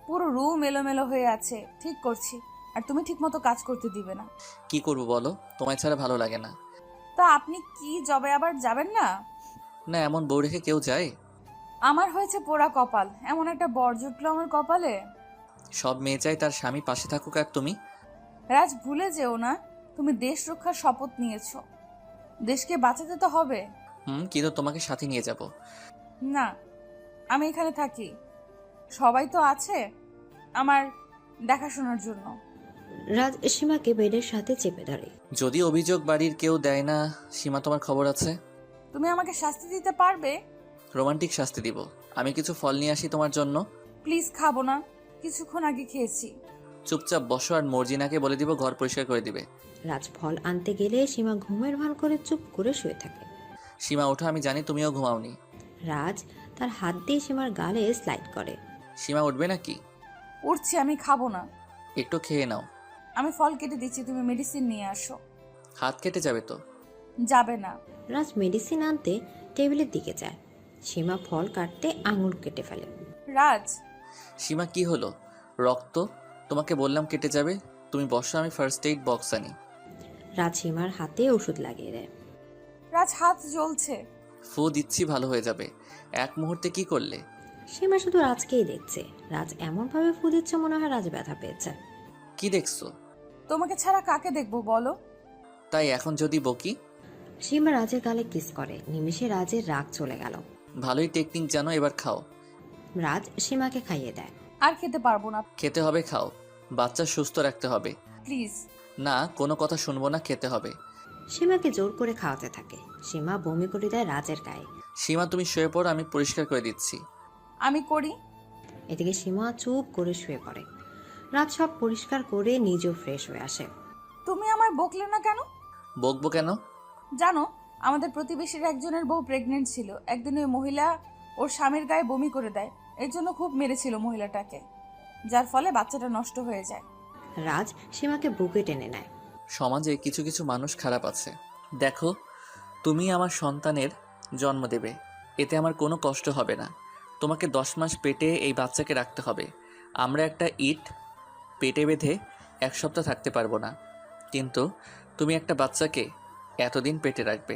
পুরো রুম এলোমেলো হয়ে আছে, ঠিক করছি। আর তুমি ঠিক মতো কাজ করতে দিবে না। কি করব বলো, তোমায় ছাড়া ভালো লাগে না। তা আপনি কি জবে আবার যাবেন না? না, এমন বউ রেখে কেউ যায়? আমার হয়েছে পোড়া কপাল, এমন একটা বর জুটলো আমার কপালে। সব মেয়ে চাই তার স্বামী পাশে থাকুক, আর তুমি? রাজ, ভুলে যেও না, তুমি দেশ রক্ষার শপথ নিয়েছো। দেশকে বাঁচাতে তো হবে। কিন্তু তোমাকে সাথে নিয়ে যাব। না, আমি এখানে থাকি, সবাই তো আছে আমার দেখাশোনার জন্য। রাজ সীমাকে বেডের সাথে চেপে ধরে। যদি অভিযোগ বাড়ির কেউ দেয় না, সীমা তোমার খবর আছে? তুমি আমাকে শাস্তি দিতে পারবে? রোমান্টিক শাস্তি দিব। আমি কিছু ফল নিয়ে আসি তোমার জন্য। প্লিজ, খাবো না, কিছুক্ষণ আগে খেয়েছি। চুপচাপ বসো, আর মর্জিনাকে বলে দিব ঘর পরিষ্কার করে দিবে। রাজ ফল আনতে গেলে সীমা ঘুমের ভান করে চুপ করে শুয়ে থাকে। সীমা ওঠো, আমি জানি তুমিও ঘুমাওনি। রাজ তার হাত দিয়ে সীমার গালে স্লাইড করে। সীমা উঠবে নাকি? উঠছি, আমি খাবো না। একটু খেয়ে নাও। আমি ফল কেটে দিচ্ছি, তুমি মেডিসিন নিয়ে আসো। হাত কেটে যাবে তো? যাবে না। রাজ মেডিসিন আনতে টেবিলের দিকে যায়। সীমা ফল কাটতে আঙুল কেটে ফেলে। রাজ। সীমা, কি হলো? রক্ত? তোমাকে বললাম কেটে যাবে। তুমি বসো, আমি ফার্স্ট এইড বক্স আনি। রাজ সীমার হাতে ওষুধ লাগিয়ে দেয়। রাজ, হাত জ্বলছে। ফু দিচ্ছি, ভালো হয়ে যাবে। এক মুহূর্তে কি করলে? সীমা শুধু রাজকেই দেখছে। রাজ এমন ভাবে ফু দিচ্ছে মনে হয় রাজ ব্যথা পেয়েছে। কি দেখছো? তোমাকে ছাড়া কাকে দেখবো বলো? তাই এখন যদি বকি? সীমা রাজের গালে কিস করে। নিমিষে রাজের রাগ চলে গেল। ভালোই টেকনিক জানো, এবার খাও। রাজ সীমাকে খাইয়ে দেয়। আর খেতে পারবো না। খেতে হবে, খাও। বাচ্চা সুস্থ রাখতে হবে। প্লিজ। না, কোনো কথা শুনবো না, খেতে হবে। সীমাকে জোর করে খাওয়াতে থাকে। সীমা বমি করে দেয় রাজের গায়ে। সীমা, তুমি শুয়ে পড়ো, আমি পরিষ্কার করে দিচ্ছি। আমি করি। এদিকে সীমা চুপ করে শুয়ে পড়ে। রাজ সব পরিষ্কার করে নিজেও ফ্রেশ হয়ে আসে। তুমি আমার বকলে না কেন? বকবো কেন? জানো, আমাদের প্রতিবেশীর একজনের বউ প্রেগনেন্ট ছিল। একদিন ওই মহিলা ওর স্বামীর গায়ে বমি করে দেয়। এর জন্য খুব মেরেছিল মহিলাটাকে, যার ফলে বাচ্চাটা নষ্ট হয়ে যায়। রাজ সীমাকে বুকে টেনে নেয়। সমাজে কিছু কিছু মানুষ খারাপ আছে। দেখো, তুমি আমার সন্তানের জন্ম দেবে, এতে আমার কোনো কষ্ট হবে না। তোমাকে 10 মাস পেটে এই বাচ্চাকে রাখতে হবে। আমরা একটা ইট পেটে বেঁধে 1 সপ্তাহ থাকতে পারবো না, কিন্তু তুমি একটা বাচ্চাকে এতদিন পেটে রাখবে।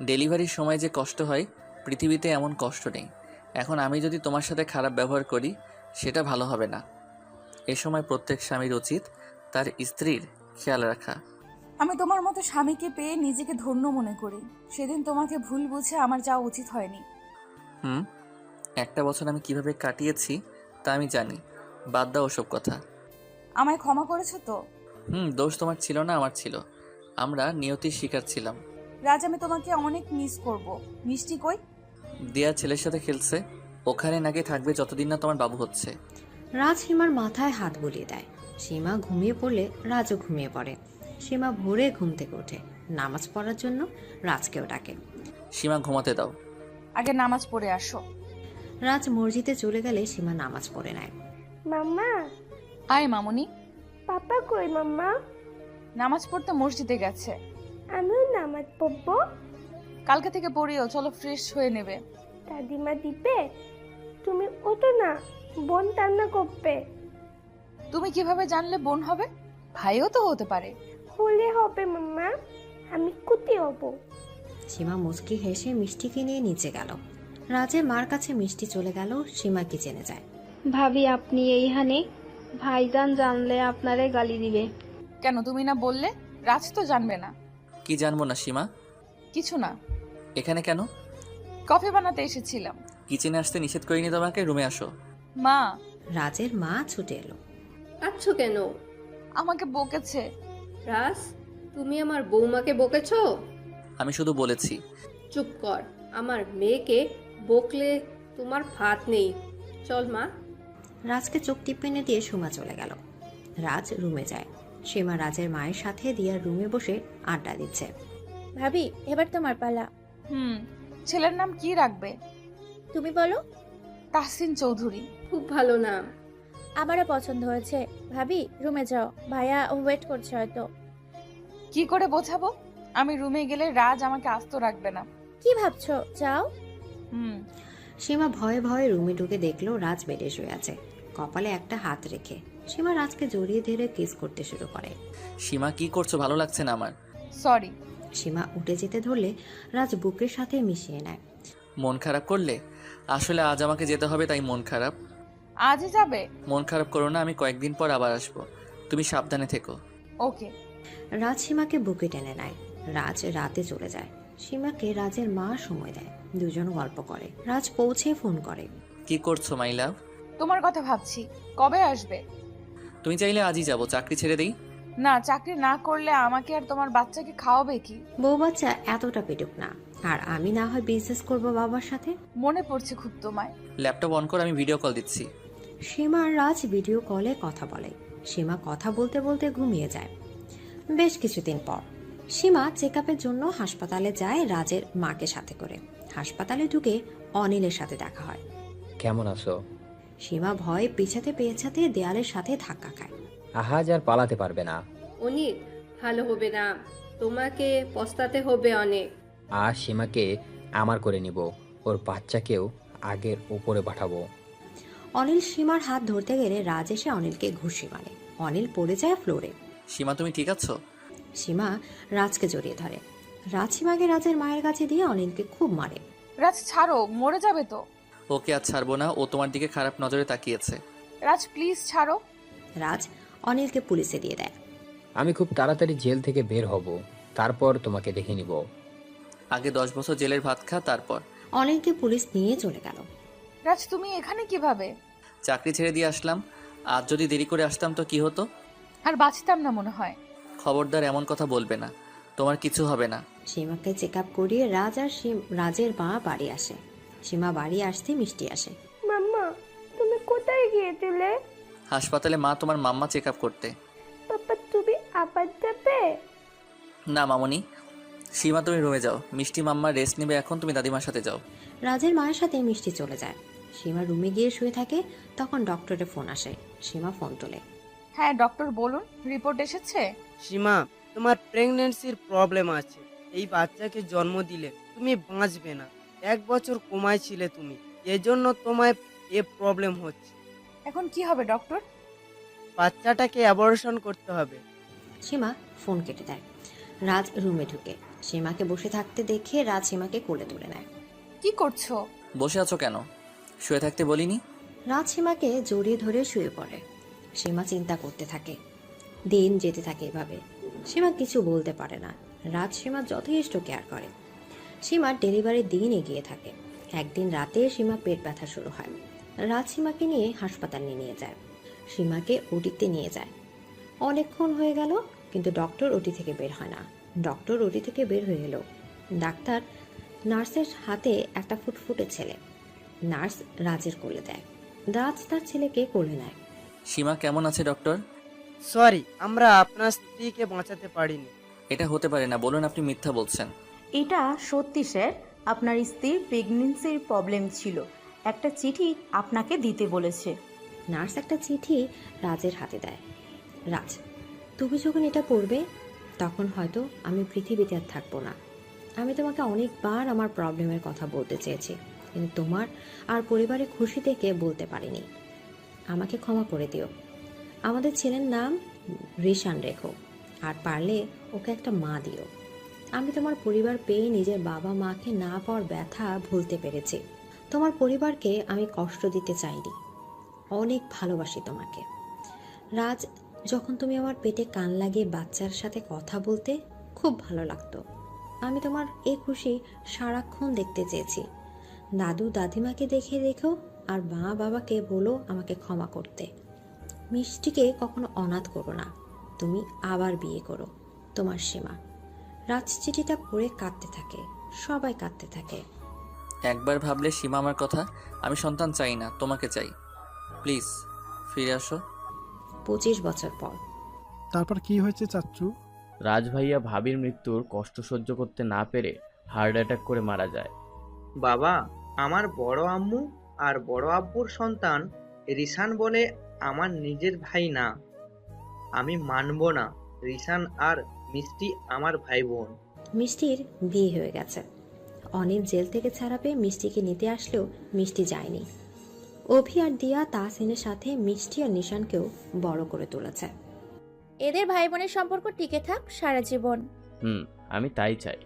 ডেলিভারির সময় যে কষ্ট হয়, পৃথিবীতে এমন কষ্ট নেই। এখন আমি যদি তোমার সাথে খারাপ ব্যবহার করি, সেটা ভালো হবে না। এ সময় প্রত্যেক স্বামীর উচিত তার স্ত্রীর খেয়াল রাখা। আমি তোমার মতো স্বামীকে পেয়ে নিজেকে ধন্য মনে করি। সেদিন তোমাকে ভুল বুঝে আমার যাওয়া উচিত হয়নি। একটা বছর আমি কিভাবে কাটিয়েছি তা আমি জানি। বাদ দাও ওসব কথা। আমায় ক্ষমা করেছো তো? দোষ তোমার ছিল না, আমার ছিল। আমরা নিয়তির শিকার ছিলাম। রাজ, আমি তোমাকে অনেক মিস করব। মিষ্টি কই? দিয়া ছেলের সাথে খেলছে, ওখানে নাকি থাকবে যতদিন না তোমার বাবু হচ্ছে। রাজ সীমার মাথায় হাত বুলিয়ে দেয়। সীমা ঘুমিয়ে পড়লে রাজও ঘুমিয়ে পড়ে। সীমা ভোরে ঘুম থেকে ওঠে, নামাজ পড়ার জন্য রাজকেও ডাকে। সীমা, ঘুমাতে দাও। আগে নামাজ পড়ে আসো। রাজ মসজিদে চলে গেলে সীমা নামাজ পড়ে নেয়। মাম্মা। আয় মামুনি। পাপা কই মাম্মা? নামাজ পড়তে মসজিদে গেছে। আমিও নামাজ পড়বো। কালকে থেকে পড়িও, চলো ফ্রেশ হয়ে নেবে। দাদিমা দিবে? তুমি ওঠো না, বোন রান্না করবে। তুমি কিভাবে জানলে বোন হবে? ভাইও তো হতে পারে। হলে হবে মাম্মা, আমি কুতি হব। সীমা মুচকি হেসে মিষ্টিকে নিয়ে নিচে গেল। রাজের মার কাছে মিষ্টি চলে গেল, সীমা কিচেনে যায়। ভাবি আপনি এইখানে, ভাইজান জানলে আপনারে গালি দিবে। কেন, তুমি না বললে? রাজ তো জানবে না। কি জানবো না সীমা? কিছু না। এখানে কেন? কফি বানাতে এসেছিলাম। কিচেনে আসতে নিষেধ করিনি তোমাকে, রুমে আসো। মা। রাজের মা ছুটে এলো। আচ্ছা কেন? আমাকে বকেছে। রাজ, তুমি আমার বৌমাকে বকেছো? আমি শুধু বলেছি। চুপ কর, আমার মেয়েকে বকলে তোমার ভাত নেই। চল মা। রাজকে চোখ টিপেনে দিয়ে সুমা চলে গেল। রাজ রুমে যায়। সীমা রাজের মায়ের সাথে দিয়ার রুমে বসে আড্ডা দিচ্ছে। ভাবি, এবার তোমার পালা। ছেলের নাম কি রাখবে? তুমি বলো। তাহসিন চৌধুরী। খুব ভালো নাম। আমারও পছন্দ হয়েছে। ভাবি, রুমে যাও, ভাইয়া ওয়েট করছে হয়তো। কি করে বোঝাবো? আমি রুমে গেলে রাজ আমাকে আস্ত রাখবে না। কি ভাবছো? যাও। সীমা ভয়ে ভয়ে রুমে ঢুকে দেখলো রাজ বেডে শুয়ে আছে, কপালে একটা হাত রেখে। সীমা রাজকে জড়িয়ে ধরে কিস করতে শুরু করে। সীমা কি করছো? ভালো লাগছে না আমার। সরি। সীমা উঠে যেতে ধরলে রাজ বুকের সাথে মিশিয়ে নেয়। মন খারাপ করলে? আসলে আজ আমাকে যেতে হবে, তাই মন খারাপ। আজই যাবে? মন খারাপ করো না, আমি কয়েকদিন পর আবার আসবো। তুমি সাবধানে থেকো। ওকে। রাজ সীমাকে বুকে টেনে নেয়। রাজ রাতে চলে যায়। সীমাকে রাজের মা সময় দেয়, দুজন গল্প করে। রাজ পৌঁছে ফোন করে। কি করছো মাই লাভ? তোমার কথা ভাবছি। কবে আসবে? তুমি চাইলে আজই যাবো, চাকরি ছেড়ে দিই। না, চাকরি না করলে আমাকে আর তোমার বাচ্চাকে খাওয়াবে কি? বউ বাচ্চা এতটা পেটুক না, আর আমি না হয় বিজনেস করবো বাবার সাথে। মনে পড়ছে খুব তোমায়। ল্যাপটপ অন করে আমি ভিডিও কল দিচ্ছি। সীমা আর রাজ ভিডিও কলে কথা বলে। সীমা কথা বলতে বলতে ঘুমিয়ে যায়। বেশ কিছুদিন পর সীমা চেক আপের জন্য হাসপাতালে যায় রাজের মাকে সাথে করে। হাসপাতালে ঢুকে অনিলের সাথে দেখা হয়। কেমন আছো? সীমা ভয়ে পিছাতে পেছাতে দেয়ালের সাথে ধাক্কা খায়। আহাজ আর পালাতে পারবে না। অনিক, ভালো হবে না, তোমাকে পস্তাতে হবে অনেক। আর সীমাকে আমার করে নিব, ওর বাচ্চাকেও আগের উপরে পাঠাবো। অনিল সীমার হাত ধরতে গেলে রাজ এসে অনিলকে ঘুষি মারে। অনিল পড়ে যায় ফ্লোরে। সীমা তুমি ঠিক আছো? সীমা রাজকে জড়িয়ে ধরে। রাজ সীমাকে রাজের মায়ের কাছে দিয়ে অনিলকে খুব মারে। রাজ ছাড়ো, মরে যাবে তো। ওকে আর ছাড়বো না, ও তোমার দিকে খারাপ নজরে তাকিয়েছে। রাজ প্লিজ ছাড়ো। রাজ অনিলকে পুলিশে দিয়ে দেয়। আমি খুব তাড়াতাড়ি জেল থেকে বের হব, তারপর তোমাকে দেখে নিব। আগে 10 বছর জেলের ভাত খা, তারপর। অনিলকে পুলিশ নিয়ে চলে গেল। রাজ তুমি এখানে কিভাবে? চাকরি ছেড়ে দিয়ে আসলাম। আজ যদি দেরি করে আসতাম তো কি হতো? আর বাঁচতাম না মনে হয়। খবরদার এমন কথা বলবে না, তোমার কিছু হবে না। সীমাকে চেক আপ করিয়ে রাজ আর রাজের মা বাড়ি আসে। সীমা বাড়ি আসতে মিষ্টি আসে। মাম্মা, তুমি কোথায় গিয়েছিলে? হাসপাতালে মা তোমার মাম্মা চেক আপ করতে। পাপা, তুমি আবার যাবে? না মামনি, সীমা তুমি রুমে যাও, মিষ্টি মাম্মা রেস্ট নেবে এখন, তুমি দাদিমার সাথে যাও। রাজের মায়ের সাথে মিষ্টি চলে যায়। সীমা রুমে গিয়ে শুয়ে থাকে, তখন ডক্টরের ফোন আসে। সীমা ফোন তোলে। হ্যাঁ ডক্টর বলুন, রিপোর্ট এসেছে? সীমা, তোমার প্রেগন্যান্সির প্রবলেম আছে। এই বাচ্চাকে জন্ম দিলে তুমি বাঁচবে না। 1 বছর কোমায় ছিলে তুমি, এজন্য তোমায় এ প্রবলেম হচ্ছে। এখন কি হবে ডক্টর? বাচ্চাটাকে অ্যাবর্শন করতে হবে। সীমা ফোন কেটে দেয়। রাজ রুমে ঢুকে সীমাকে বসে থাকতে দেখে রাজ সীমাকে কোলে তুলে নেয়। কি করছো? বসে আছো কেন? শুয়ে থাকতে বলিনি? রাজ সীমাকে জড়িয়ে ধরে শুয়ে পড়ে। সীমা চিন্তা করতে থাকে। দিন যেতে থাকে এভাবে। সীমা কিছু বলতে পারে না। রাজ সীমা যথেষ্ট কেয়ার করে। সীমার ডেলিভারির দিন এগিয়ে থাকে। একদিন রাতে সীমা পেট ব্যথা শুরু হয়। রাজ সীমাকে নিয়ে হাসপাতালে নিয়ে যায়। সীমাকে ওটিতে নিয়ে যায়। অনেকক্ষণ হয়ে গেল, কিন্তু ডক্টর ওটি থেকে বের হয় না। ডক্টর ওটি থেকে বের হয়ে এলো। ডাক্তার নার্সের হাতে একটা ফুটফুটে ছেলে। নার্স রাজের কোলে দেয়। রাজ তার ছেলেকে কোলে নেয়। সীমা কেমন আছে ডক্টর? সরি, আমরা আপনার স্ত্রীকে বাঁচাতে পারিনি। এটা হতে পারে না, বলুন আপনি মিথ্যা বলছেন। এটা সত্যি স্যার, আপনার স্ত্রীর প্রেগন্যান্সির প্রবলেম ছিল, একটা চিঠি আপনাকে দিতে বলেছে। নার্স একটা চিঠি রাজের হাতে দেয়। রাজ, তুমি যখন এটা পড়বে তখন হয়তো আমি পৃথিবীতে আর থাকবো না। আমি তোমাকে অনেকবার আমার প্রবলেমের কথা বলতে চেয়েছি, কিন্তু তোমার আর পরিবারের খুশি থেকে বলতে পারিনি। আমাকে ক্ষমা করে দিও। আমাদের ছেলের নাম রিশান রেখো। আর পারলে ওকে একটা মা দিও। আমি তোমার পরিবার পেয়ে নিজের বাবা মাকে না পাওয়ার ব্যথা ভুলতে পেরেছি। তোমার পরিবারকে আমি কষ্ট দিতে চাইনি। অনেক ভালোবাসি তোমাকে। রাজ, যখন তুমি আমার পেটে কান লাগিয়ে বাচ্চার সাথে কথা বলতে, খুব ভালো লাগতো। আমি তোমার এই খুশি সারাক্ষণ দেখতে চেয়েছি। দাদু দাদিমাকে দেখে রেখো, আর মা বাবাকে বলো আমাকে ক্ষমা করতে। মিষ্টিকে কখনো অনাথ করো না। তুমি আবার বিয়ে করো। তোমার সীমা। রাজ চিঠিটা পড়ে কাঁদতে থাকে। সবাই কাঁদতে থাকে। একবার ভাবলে সীমা আমার কথা, আমি সন্তান চাই না, তোমাকে চাই। প্লিজ ফিরে আসো। 25 বছর পর। তারপর কি হয়েছে চাচ্চু? রাজ ভাইয়া ভাবির মৃত্যুর কষ্ট সহ্য করতে না পেরে হার্ট অ্যাটাক করে মারা যায়। বাবা, আমার বড় আম্মু আর বড় আব্বুর সন্তান রিসান বলে আমার নিজের ভাই না। আমি মানব না রিসান আর মিষ্টি আমার ভাই বোন। মিষ্টির বিয়ে হয়ে গেছে। অনেক জেল থেকে ছাড়া পেয়ে মিষ্টিকে নিতে আসলেও মিষ্টি যায়নি। অভি আর দিয়া তাহসিনের সাথে মিষ্টি আর নিশানকেও বড় করে তুলেছে। এদের ভাই বোনের সম্পর্ক টিকে থাক সারা জীবন। আমি তাই চাই।